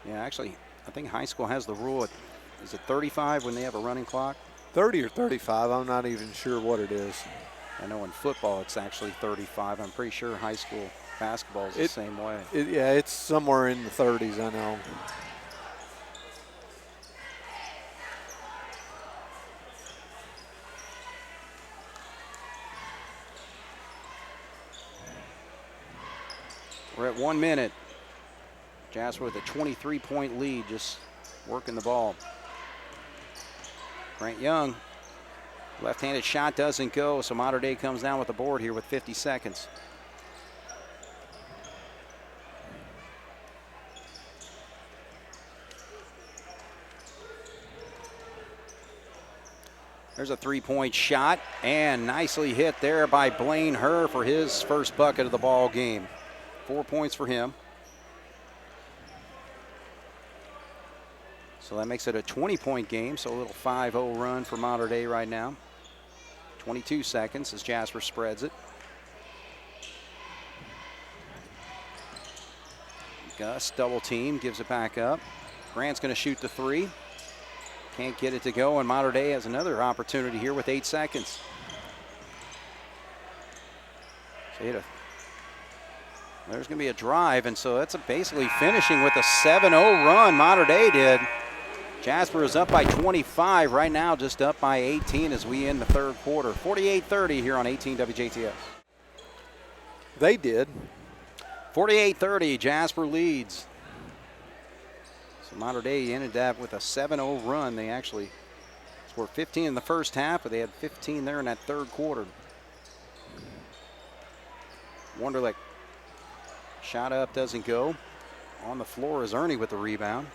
Yeah, actually, I think high school has the rule at, is it 35 when they have a running clock? 30 or 35, I'm not even sure what it is. I know in football it's actually 35. I'm pretty sure high school basketball is the same way. Yeah, it's somewhere in the 30s, I know. We're at 1 minute. Jasper with a 23-point lead, just working the ball. Grant Young, left-handed shot doesn't go, so Mater Dei comes down with the board here with 50 seconds. There's a three-point shot, and nicely hit there by Blaine Herr for his first bucket of the ball game. 4 points for him. So that makes it a 20-point game, so a little 5-0 run for Mater Dei right now. 22 seconds as Jasper spreads it. Gus double team, gives it back up. Grant's going to shoot the three. Can't get it to go, and Mater Dei has another opportunity here with 8 seconds. So there's going to be a drive, and so that's basically finishing with a 7-0 run. Mater Dei did. Jasper is up by 25 right now, just up by 18 as we end the third quarter. 48-30 here on 18 WJTS. They did. 48-30, Jasper leads. So Mater Dei ended that with a 7-0 run. They actually scored 15 in the first half, but they had 15 there in that third quarter. Wonderlick shot up, doesn't go. On the floor is Ernie with the rebound.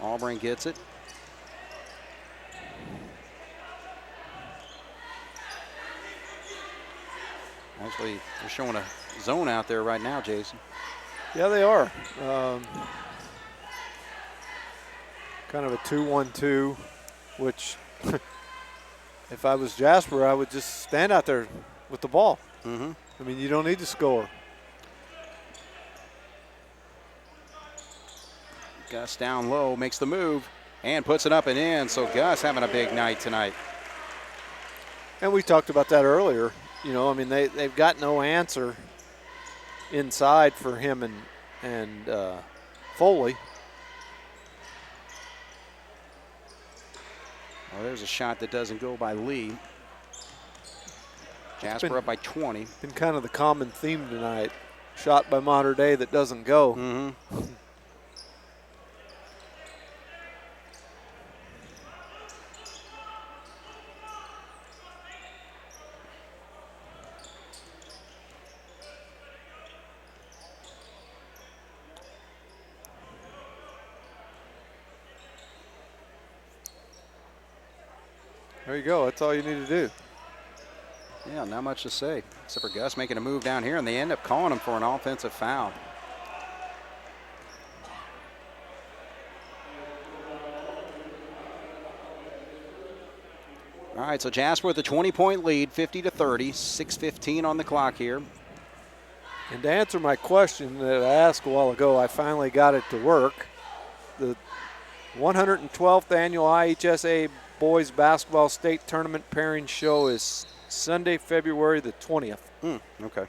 Auburn gets it. Actually, they're showing a zone out there right now, Jason. Yeah, they are. Kind of a 2-1-2, which if I was Jasper, I would just stand out there with the ball. Mm-hmm. I mean, you don't need to score. Gus down low, makes the move, and puts it up and in. So Gus having a big night tonight. And we talked about that earlier. You know, I mean, they've got no answer inside for him and Foley. Well, there's a shot that doesn't go by Lee. Jasper up by 20. Been kind of the common theme tonight. Shot by Mater Dei that doesn't go. Mm-hmm. There you go. That's all you need to do. Yeah, not much to say, except for Gus making a move down here, and they end up calling him for an offensive foul. All right, so Jasper with a 20-point lead, 50-30, 6:15 on the clock here. And to answer my question that I asked a while ago, I finally got it to work. The 112th annual IHSA Boys Basketball State Tournament Pairing Show is Sunday, February the 20th. Okay.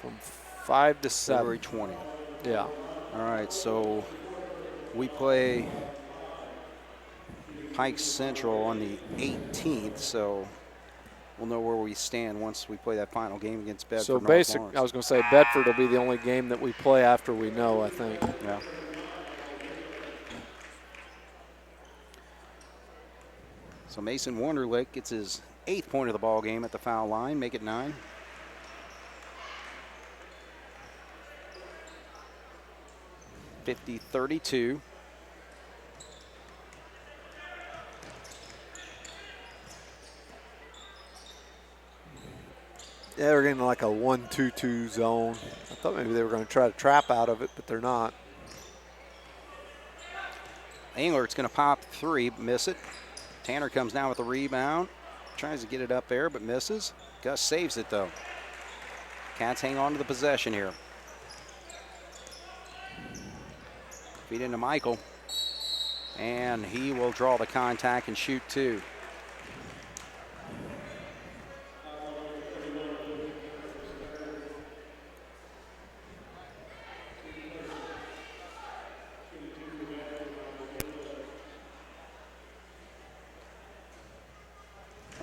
From 5 to 7. February 20th. Yeah. All right, so we play Pike Central on the 18th, so we'll know where we stand once we play that final game against Bedford. So I was going to say Bedford will be the only game that we play after we know, I think. Yeah. So Mason Wonderlick gets his 8th point of the ball game at the foul line, make it 9. (50-32). Yeah, they're getting like a 1-2-2 zone. I thought maybe they were going to try to trap out of it, but they're not. Englert's going to pop 3, miss it. Tanner comes down with the rebound, tries to get it up there, but misses. Gus saves it, though. Cats hang on to the possession here. Feed into Michael. And he will draw the contact and shoot 2.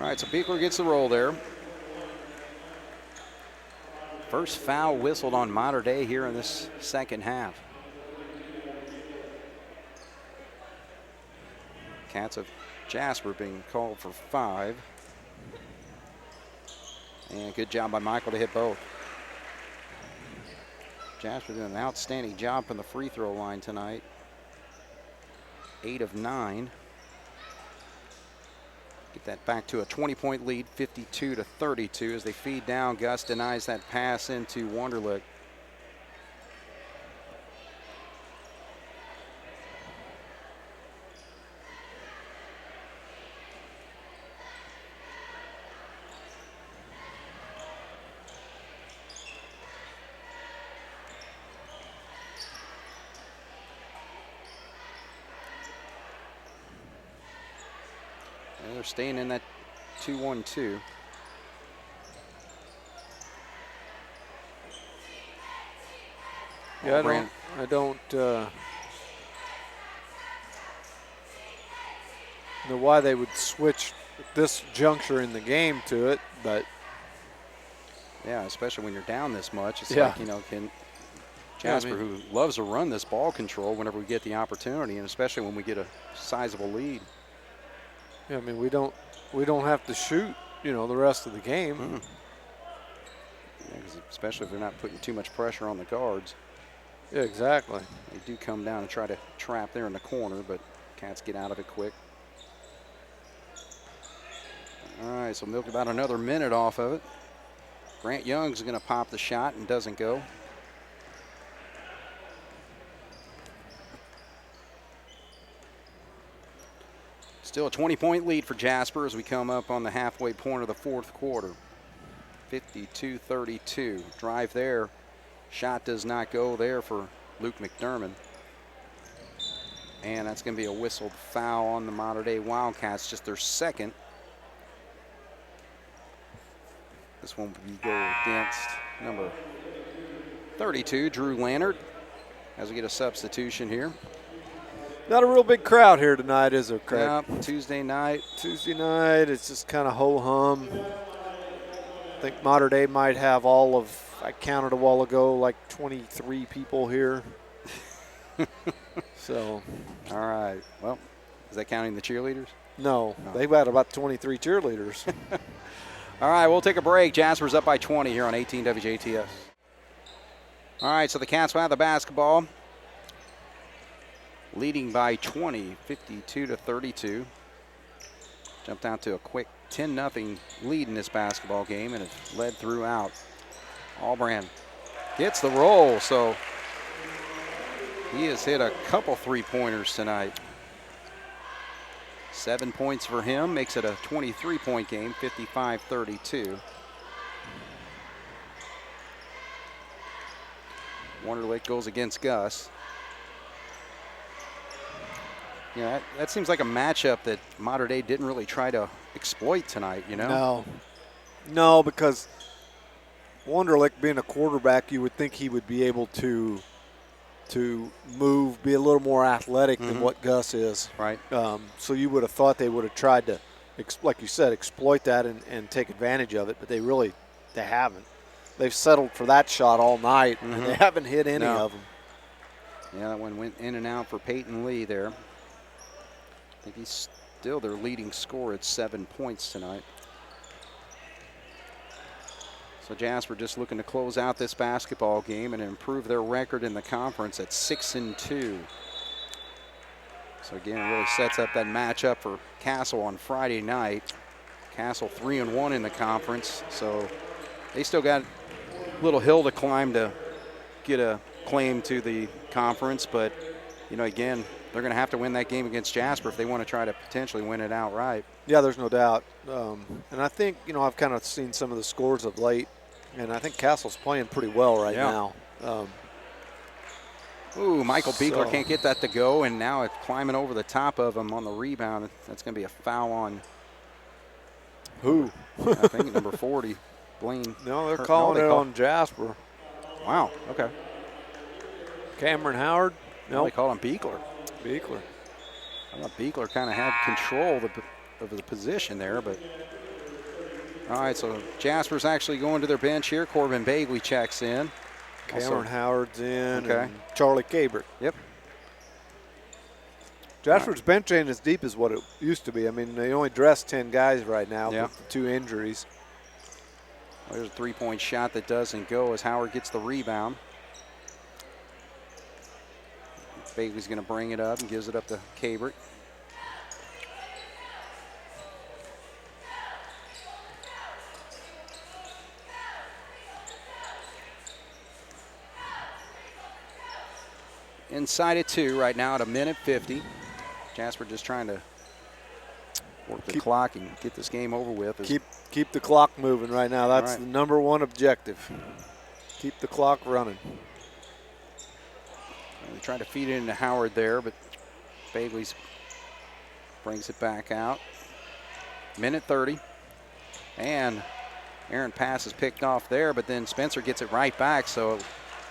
All right, so Beekler gets the roll there. First foul whistled on Mater Dei here in this second half. Cats of Jasper being called for 5. And good job by Michael to hit both. Jasper doing an outstanding job from the free throw line tonight. 8 of 9. Get that back to a 20-point lead, 52-32 as they feed down. Gus denies that pass into Wunderlich. They're staying in that 2-1-2. Yeah, I don't know why they would switch at this juncture in the game to it, but yeah, especially when you're down this much. It's yeah. like, you know, can Jasper, who loves to run this ball control whenever we get the opportunity, and especially when we get a sizable lead. Yeah, I mean, we don't have to shoot, you know, the rest of the game. Mm. Yeah, especially if they're not putting too much pressure on the guards. Yeah, exactly. They do come down and try to trap there in the corner, but Cats get out of it quick. All right, so milk about another minute off of it. Grant Young's going to pop the shot and doesn't go. Still a 20-point lead for Jasper as we come up on the halfway point of the fourth quarter. 52-32. Drive there. Shot does not go there for Luke McDermott. And that's going to be a whistled foul on the Mater Dei Wildcats, just their second. This one will go against number 32, Drew Lannert, as we get a substitution here. Not a real big crowd here tonight, is there, Craig? Yeah, Tuesday night. Tuesday night, it's just kind of ho-hum. I think Mater Dei might have all of, I counted a while ago, like 23 people here. So. All right. Well, is that counting the cheerleaders? No, they've got about 23 cheerleaders. All right, we'll take a break. Jasper's up by 20 here on 18 WJTS. All right, so the Cats will have the basketball. Leading by 20, 52-32. Jumped out to a quick 10-0 lead in this basketball game and has led throughout. Albrand gets the roll, so he has hit a couple three-pointers tonight. 7 points for him, makes it a 23-point game, 55-32. Wunderlich goes against Gus. Yeah, that seems like a matchup that Mater Dei didn't really try to exploit tonight, you know? No, because Wunderlich being a quarterback, you would think he would be able to move, be a little more athletic than what Gus is. Right. So you would have thought they would have tried to, like you said, exploit that and take advantage of it, but they haven't. They've settled for that shot all night, and they haven't hit any of them. Yeah, that one went in and out for Peyton Lee there. I think he's still their leading scorer at 7 points tonight. So Jasper just looking to close out this basketball game and improve their record in the conference at 6-2. So again, it really sets up that matchup for Castle on Friday night. Castle 3-1 in the conference, so they still got a little hill to climb to get a claim to the conference, but you know, again, they're going to have to win that game against Jasper if they want to try to potentially win it outright. Yeah, there's no doubt. And I think, you know, I've kind of seen some of the scores of late, and I think Castle's playing pretty well right now. Ooh, Michael Beekler can't get that to go, and now it's climbing over the top of him on the rebound. That's going to be a foul on who? I think number 40, Blaine. No, they're calling it on Jasper. Wow, okay. Cameron Howard? No, they call him Beekler. Beekler. I thought Beekler kind of had control of the position there, but all right, so Jasper's actually going to their bench here. Corbin Bagley checks in. Cameron Howard's in. Okay. And Charlie Cabrick. Yep. Jasper's bench ain't as deep as what it used to be. I mean, they only dress 10 guys right now with the 2 injuries. Well, there's a three-point shot that doesn't go as Howard gets the rebound. Bagley's going to bring it up and gives it up to Cabrick. Inside at 2 right now at a minute 50. Jasper just trying to work the clock and get this game over with. Keep the clock moving right now. That's the number one objective. Keep the clock running. They tried to feed it into Howard there, but Bagley's brings it back out. Minute 30. And Aaron pass is picked off there, but then Spencer gets it right back. So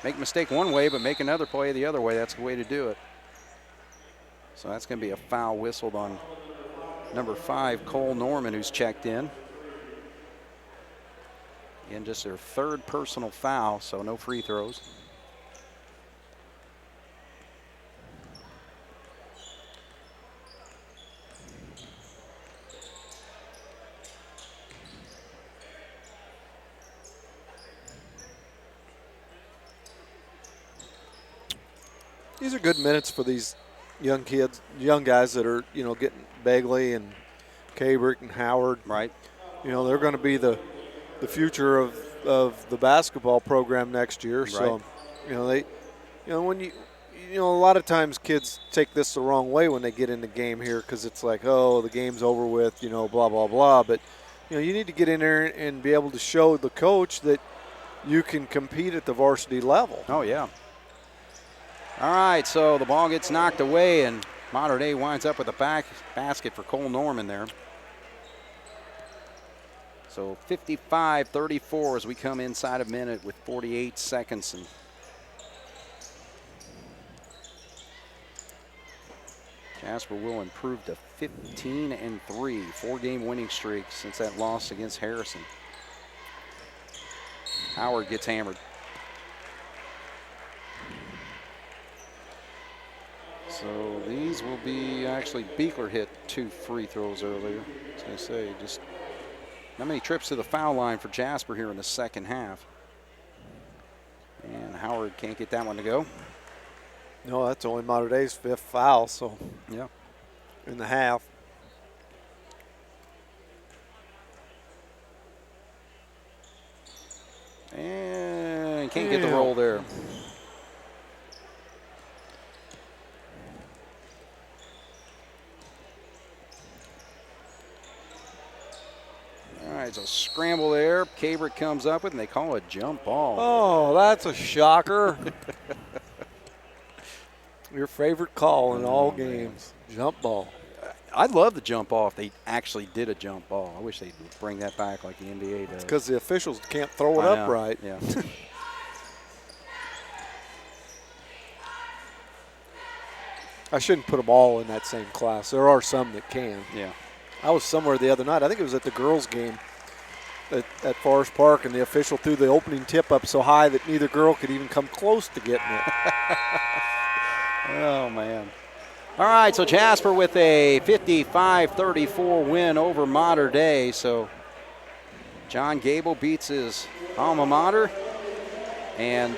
make a mistake one way, but make another play the other way. That's the way to do it. So that's going to be a foul whistled on number 5, Cole Norman, who's checked in. Again, just their 3rd personal foul, so no free throws. These are good minutes for these young kids, young guys that are, getting Bagley and Cabrick and Howard. Right. They're going to be the future of the basketball program next year. Right. So, when a lot of times kids take this the wrong way when they get in the game here because it's like, oh, the game's over with, blah, blah, blah. But, you need to get in there and be able to show the coach that you can compete at the varsity level. Oh, yeah. All right, so the ball gets knocked away, and Mater Dei winds up with a basket for Cole Norman there. So 55-34 as we come inside a minute with 48 seconds. And Jasper will improve to 15-3, 4-game winning streak since that loss against Harrison. Howard gets hammered. So these will be, actually Beekler hit 2 free throws earlier. I was going to say, just not many trips to the foul line for Jasper here in the second half. And Howard can't get that one to go. No, that's only Mater Dei's 5th foul, so yeah, in the half. And can't get the roll there. All right, so scramble there. Cabrick comes up with, and they call it a jump ball. Oh, that's a shocker. Your favorite call in all games, jump ball. I'd love the jump ball if they actually did a jump ball. I wish they'd bring that back like the NBA does. Because the officials can't throw it up right. Yeah. I shouldn't put them all in that same class. There are some that can. Yeah. I was somewhere the other night. I think it was at the girls' game at Forest Park, and the official threw the opening tip up so high that neither girl could even come close to getting it. Oh, man. All right, so Jasper with a 55-34 win over Mater Dei. So John Gable beats his alma mater. And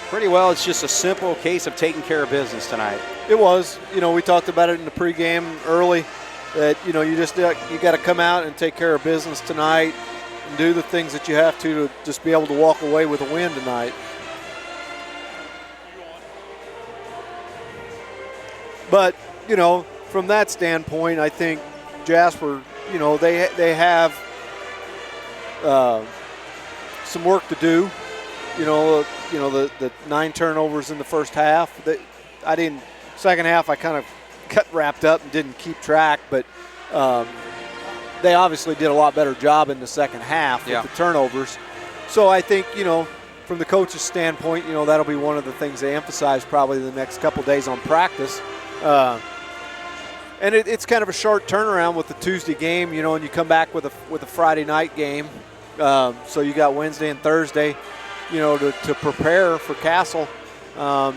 pretty well, it's just a simple case of taking care of business tonight. It was. We talked about it in the pregame early. That you got to come out and take care of business tonight and do the things that you have to just be able to walk away with a win tonight. But from that standpoint, I think Jasper, they have some work to do. the 9 turnovers in the first half. Second half I kind of got wrapped up and didn't keep track, but they obviously did a lot better job in the second half with the turnovers. So I think, from the coach's standpoint, that'll be one of the things they emphasize probably the next couple days on practice. And it's kind of a short turnaround with the Tuesday game, and you come back with a Friday night game. So you got Wednesday and Thursday, to prepare for Castle. And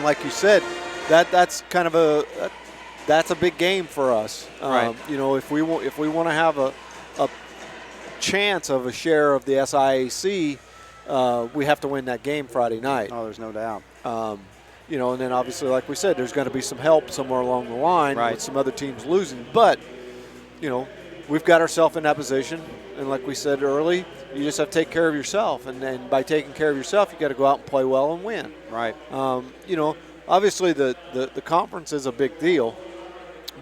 like you said, that's kind of that's a big game for us. Right. If we want to have a chance of a share of the SIAC, we have to win that game Friday night. Oh, there's no doubt. And then obviously, like we said, there's going to be some help somewhere along the line with some other teams losing. But, we've got ourselves in that position. And like we said early, you just have to take care of yourself. And then by taking care of yourself, you got to go out and play well and win. Right. Obviously the conference is a big deal.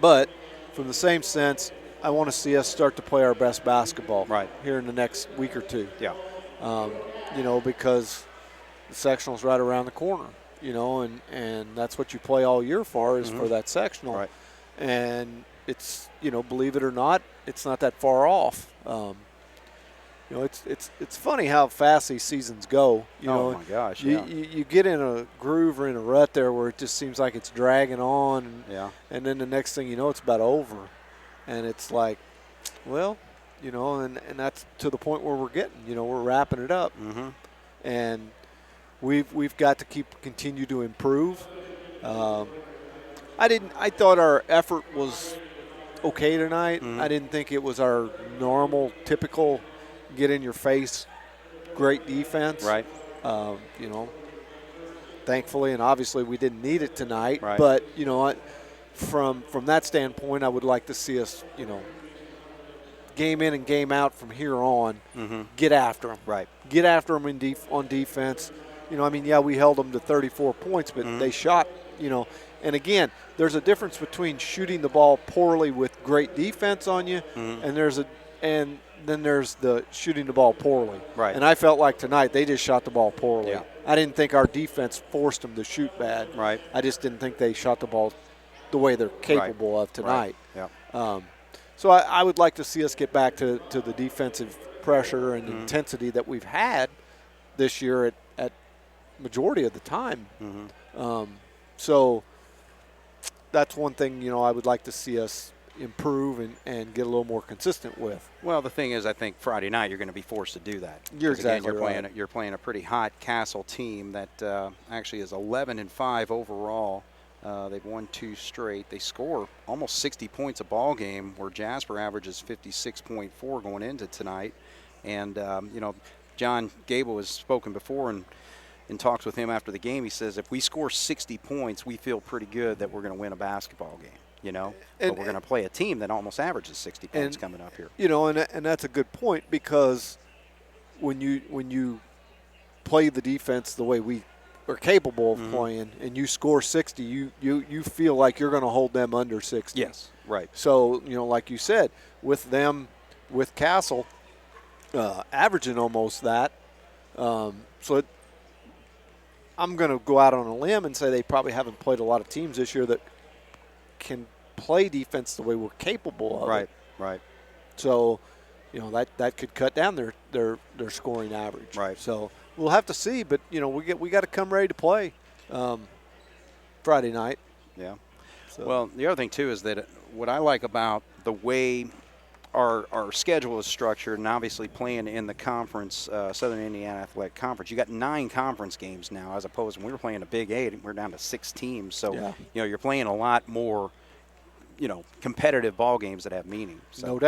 But from the same sense, I want to see us start to play our best basketball here in the next week or two. Yeah. Because the sectional's right around the corner, and that's what you play all year for is for that sectional. Right. And it's, believe it or not, it's not that far off. It's funny how fast these seasons go. Oh my gosh! Yeah. You get in a groove or in a rut there where it just seems like it's dragging on. And then the next thing you know, it's about over, and it's like, well, and that's to the point where we're getting. We're wrapping it up, and we've got to continue to improve. I thought our effort was okay tonight. I didn't think it was our normal, typical, get in your face, great defense. Right. Thankfully, and obviously we didn't need it tonight. Right. But, from that standpoint, I would like to see us, game in and game out from here on, get after them. Right. Get after them on defense. We held them to 34 points, but they shot, And again, there's a difference between shooting the ball poorly with great defense on you, and then there's the shooting the ball poorly. Right. And I felt like tonight they just shot the ball poorly. Yeah. I didn't think our defense forced them to shoot bad. Right. I just didn't think they shot the ball the way they're capable of tonight. Right. Yeah. So I would like to see us get back to the defensive pressure and intensity that we've had this year at majority of the time. So that's one thing, I would like to see us improve and get a little more consistent with. Well, the thing is, I think Friday night you're going to be forced to do that. You're exactly right. You're playing a pretty hot Castle team that actually is 11-5 overall. They've won 2 straight. They score almost 60 points a ball game, where Jasper averages 56.4 going into tonight. And John Gable has spoken before and in talks with him after the game. He says if we score 60 points, we feel pretty good that we're going to win a basketball game. But we're going to play a team that almost averages 60 points coming up here. And that's a good point, because when you play the defense the way we are capable of playing, and you score 60, you feel like you're going to hold them under 60. Yes, right. So like you said, with Castle averaging almost that, so I'm going to go out on a limb and say they probably haven't played a lot of teams this year that can play defense the way we're capable of. Right, it. right. So, that could cut down their scoring average. Right. So we'll have to see, but we got to come ready to play Friday night. Yeah. So. Well, the other thing too is that what I like about the way our schedule is structured, and obviously playing in the conference, Southern Indiana Athletic Conference, you got 9 conference games now, as opposed to when we were playing a Big 8, we're down to 6 teams. So, you're playing a lot more, competitive ball games that have meaning. So. No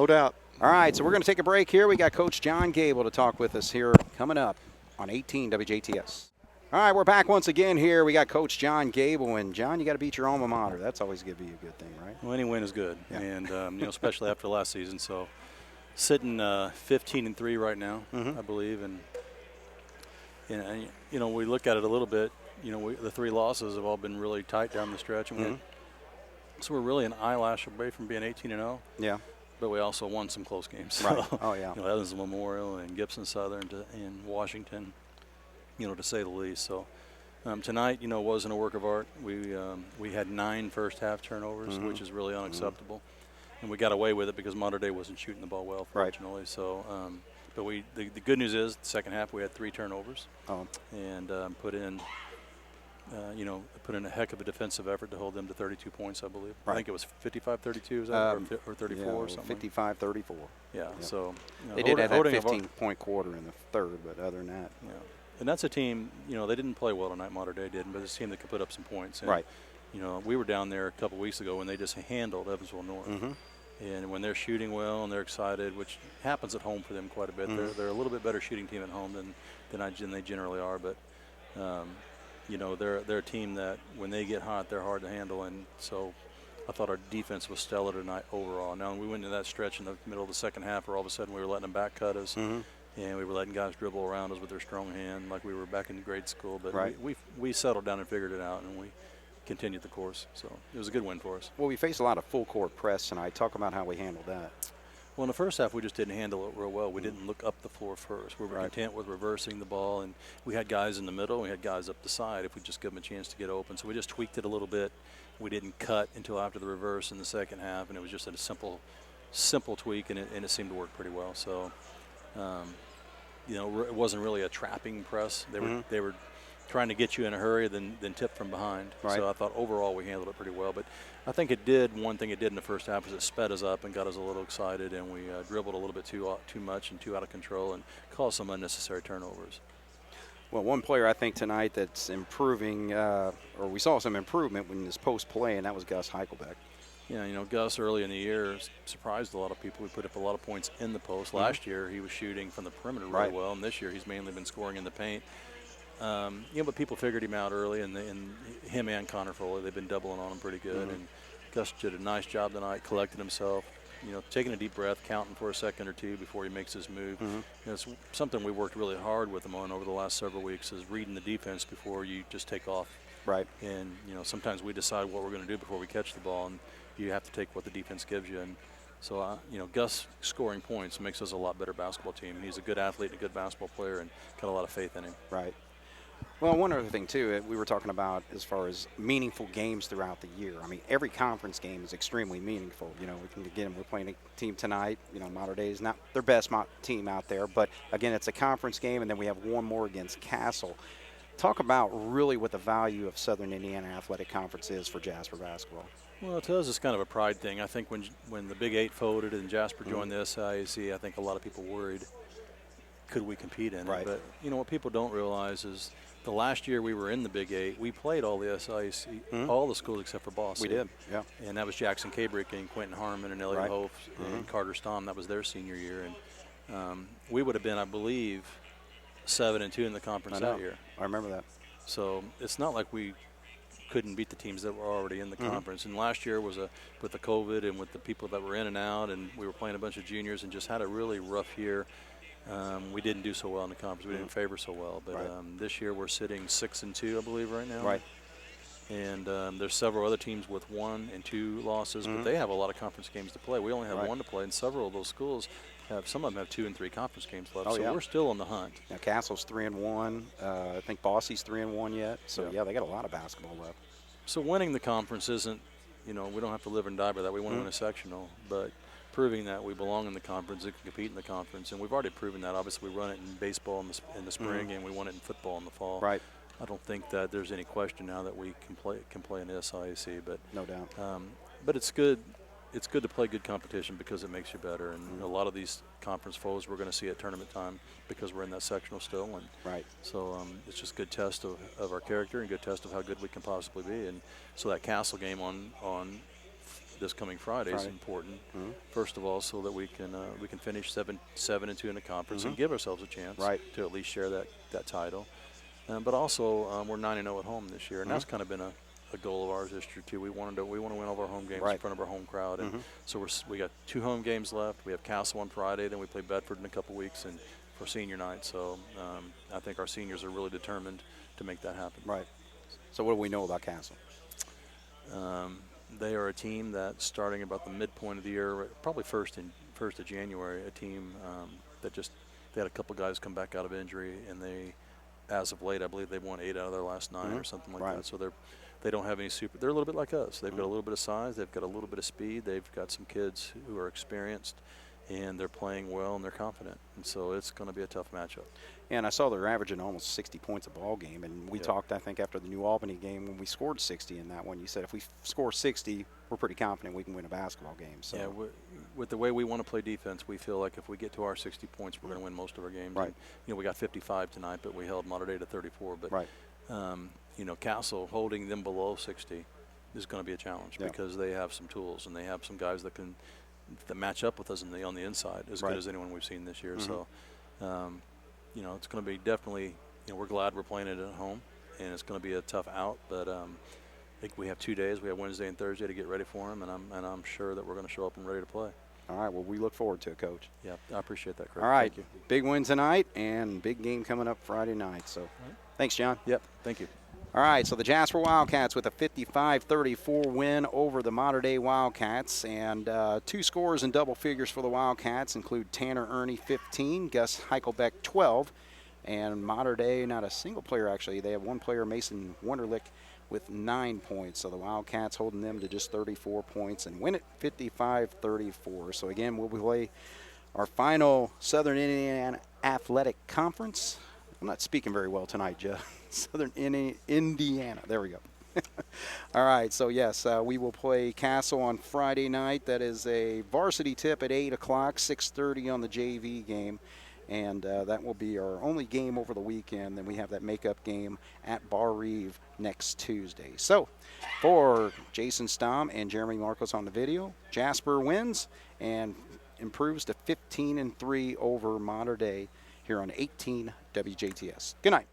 doubt. All right, so we're going to take a break here. We got Coach John Gable to talk with us here coming up on 18 WJTS. All right, we're back once again here. We got Coach John Gable, and John, you got to beat your alma mater. That's always going to be a good thing, right? Well, any win is good, and especially after last season. So, sitting 15-3 right now, I believe, and we look at it a little bit. The 3 losses have all been really tight down the stretch, and so we're really an eyelash away from being 18-0. Yeah. but we also won some close games. Right. So, Oh, yeah. Evans Memorial and Gibson Southern and Washington, to say the least. So tonight, wasn't a work of art. We had 9 first-half turnovers, which is really unacceptable. And we got away with it because Mater Dei wasn't shooting the ball well, fortunately. Right. So, but the good news is, the second half we had 3 turnovers, and put in a heck of a defensive effort to hold them to 32 points, I believe. Right. I think it was 55-32, is that, or 34 or something? 55-34. Yeah. So they did have that 15-point quarter in the third, but other than that, And that's a team. They didn't play well tonight. Mater Dei didn't, but it's a team that could put up some points. And, right. We were down there a couple weeks ago when they just handled Evansville North. And when they're shooting well and they're excited, which happens at home for them quite a bit, they're a little bit better shooting team at home than they generally are. But they're a team that when they get hot, they're hard to handle. And so I thought our defense was stellar tonight overall. Now we went into that stretch in the middle of the second half where all of a sudden we were letting them back cut us. And we were letting guys dribble around us with their strong hand like we were back in grade school. But we settled down and figured it out, and we continued the course. So it was a good win for us. Well, we faced a lot of full-court press tonight. Talk about how we handled that. Well, in the first half, we just didn't handle it real well. We didn't look up the floor first. We were content with reversing the ball, and we had guys in the middle. We had guys up the side if we just give them a chance to get open. So we just tweaked it a little bit. We didn't cut until after the reverse in the second half, and it was just a simple tweak, and it seemed to work pretty well. So, it wasn't really a trapping press. They were trying to get you in a hurry, then tip from behind. Right. So I thought overall we handled it pretty well. But I think one thing it did in the first half was it sped us up and got us a little excited, and we dribbled a little bit too much and too out of control and caused some unnecessary turnovers. Well, one player I think tonight that's improving, or we saw some improvement in this post play, and that was Gus Heichelbeck. Yeah, Gus early in the year surprised a lot of people. We put up a lot of points in the post. Last year he was shooting from the perimeter really well, and this year he's mainly been scoring in the paint. But people figured him out early, and him and Connor Foley, they've been doubling on him pretty good. And Gus did a nice job tonight, collected himself, taking a deep breath, counting for a second or two before he makes his move. It's something we worked really hard with him on over the last several weeks, is reading the defense before you just take off. Right. And, sometimes we decide what we're going to do before we catch the ball, and you have to take what the defense gives you. And so, Gus scoring points makes us a lot better basketball team. He's a good athlete and a good basketball player, and got a lot of faith in him. Right. Well, one other thing, too, we were talking about as far as meaningful games throughout the year. I mean, every conference game is extremely meaningful. We're playing a team tonight. Mater Dei is not their best team out there. But, again, it's a conference game, and then we have one more against Castle. Talk about really what the value of Southern Indiana Athletic Conference is for Jasper basketball. Well, to us, it's kind of a pride thing. I think when the Big 8 folded and Jasper joined the SIAC, I think a lot of people worried, could we compete in it? But, what people don't realize is the last year we were in the Big 8, we played all the SIAC, all the schools except for Boston. We did, yeah. And that was Jackson Cabrick and Quentin Harmon and Elliot Hope and Carter Stamm. That was their senior year. And we would have been, I believe, 7-2 in the conference that year. I remember that. So it's not like we couldn't beat the teams that were already in the conference. And last year was with the COVID and with the people that were in and out, and we were playing a bunch of juniors and just had a really rough year. We didn't do so well in the conference. We didn't favor so well. But this year we're sitting 6-2, I believe, right now. Right. And there's several other teams with 1 and 2 losses, but they have a lot of conference games to play. We only have 1 to play, and several of those schools some of them have 2 and 3 conference games left. So we're still on the hunt. Now Castle's 3-1. I think Bossy's 3-1 yet. So they got a lot of basketball left. So winning the conference isn't, we don't have to live and die by that. We want to win a sectional, but proving that we belong in the conference and can compete in the conference, and we've already proven that. Obviously, we run it in baseball in the spring, and we won it in football in the fall. Right. I don't think that there's any question now that we can play in the SIAC, but no doubt. But it's good. It's good to play good competition because it makes you better. And a lot of these conference foes we're going to see at tournament time because we're in that sectional still. And so it's just a good test of our character and good test of how good we can possibly be. And so that Castle game on this coming Friday is important. First of all, so that we can finish 7-2 in the conference and give ourselves a chance to at least share that title. But also we're 9-0 at home this year, and that's kind of been a goal of ours this year too. We want to win all of our home games in front of our home crowd, and so we got 2 home games left. We have Castle on Friday, then we play Bedford in a couple weeks, and for senior night. So I think our seniors are really determined to make that happen. Right. So what do we know about Castle? they are a team that's starting about the midpoint of the year, probably first of January. A team that they had a couple guys come back out of injury, and they, as of late, I believe they've won 8 out of their last 9 or something like that. So they don't have any super. They're a little bit like us. They've got a little bit of size. They've got a little bit of speed. They've got some kids who are experienced, and they're playing well and they're confident. And so it's going to be a tough matchup. And I saw they're averaging almost 60 points a ball game. And we talked, I think, after the New Albany game when we scored 60 in that one. You said if we score 60, we're pretty confident we can win a basketball game. So yeah, with the way we want to play defense, we feel like if we get to our 60 points, we're going to win most of our games. Right. And, we got 55 tonight, but we held Mater Dei to 34. But Castle holding them below 60 is going to be a challenge because they have some tools and they have some guys that match up with us on the inside as good as anyone we've seen this year. So, it's going to be definitely. We're glad we're playing it at home, and it's going to be a tough out. But I think we have 2 days. We have Wednesday and Thursday to get ready for them, and I'm sure that we're going to show up and ready to play. All right. Well, we look forward to it, Coach. Yeah, I appreciate that, Craig. All right. Thank you. Big win tonight and big game coming up Friday night. So, thanks, John. Yep. Thank you. All right, so the Jasper Wildcats with a 55-34 win over the Mater Dei Wildcats. And 2 scores in double figures for the Wildcats include Tanner Ernie, 15, Gus Heichelbeck, 12. And Mater Dei, not a single player actually. They have one player, Mason Wunderlich, with 9 points. So the Wildcats holding them to just 34 points and win it 55-34. So again, we'll play our final Southern Indiana Athletic Conference. I'm not speaking very well tonight, Joe. Southern Indiana. There we go. All right, so yes, we will play Castle on Friday night. That is a varsity tip at 8 o'clock, 6:30 on the JV game. And that will be our only game over the weekend. Then we have that makeup game at Bar Reeve next Tuesday. So for Jason Stamm and Jeremy Marcos on the video, Jasper wins and improves to 15-3 over Mater Dei here on 18 WJTS. Good night.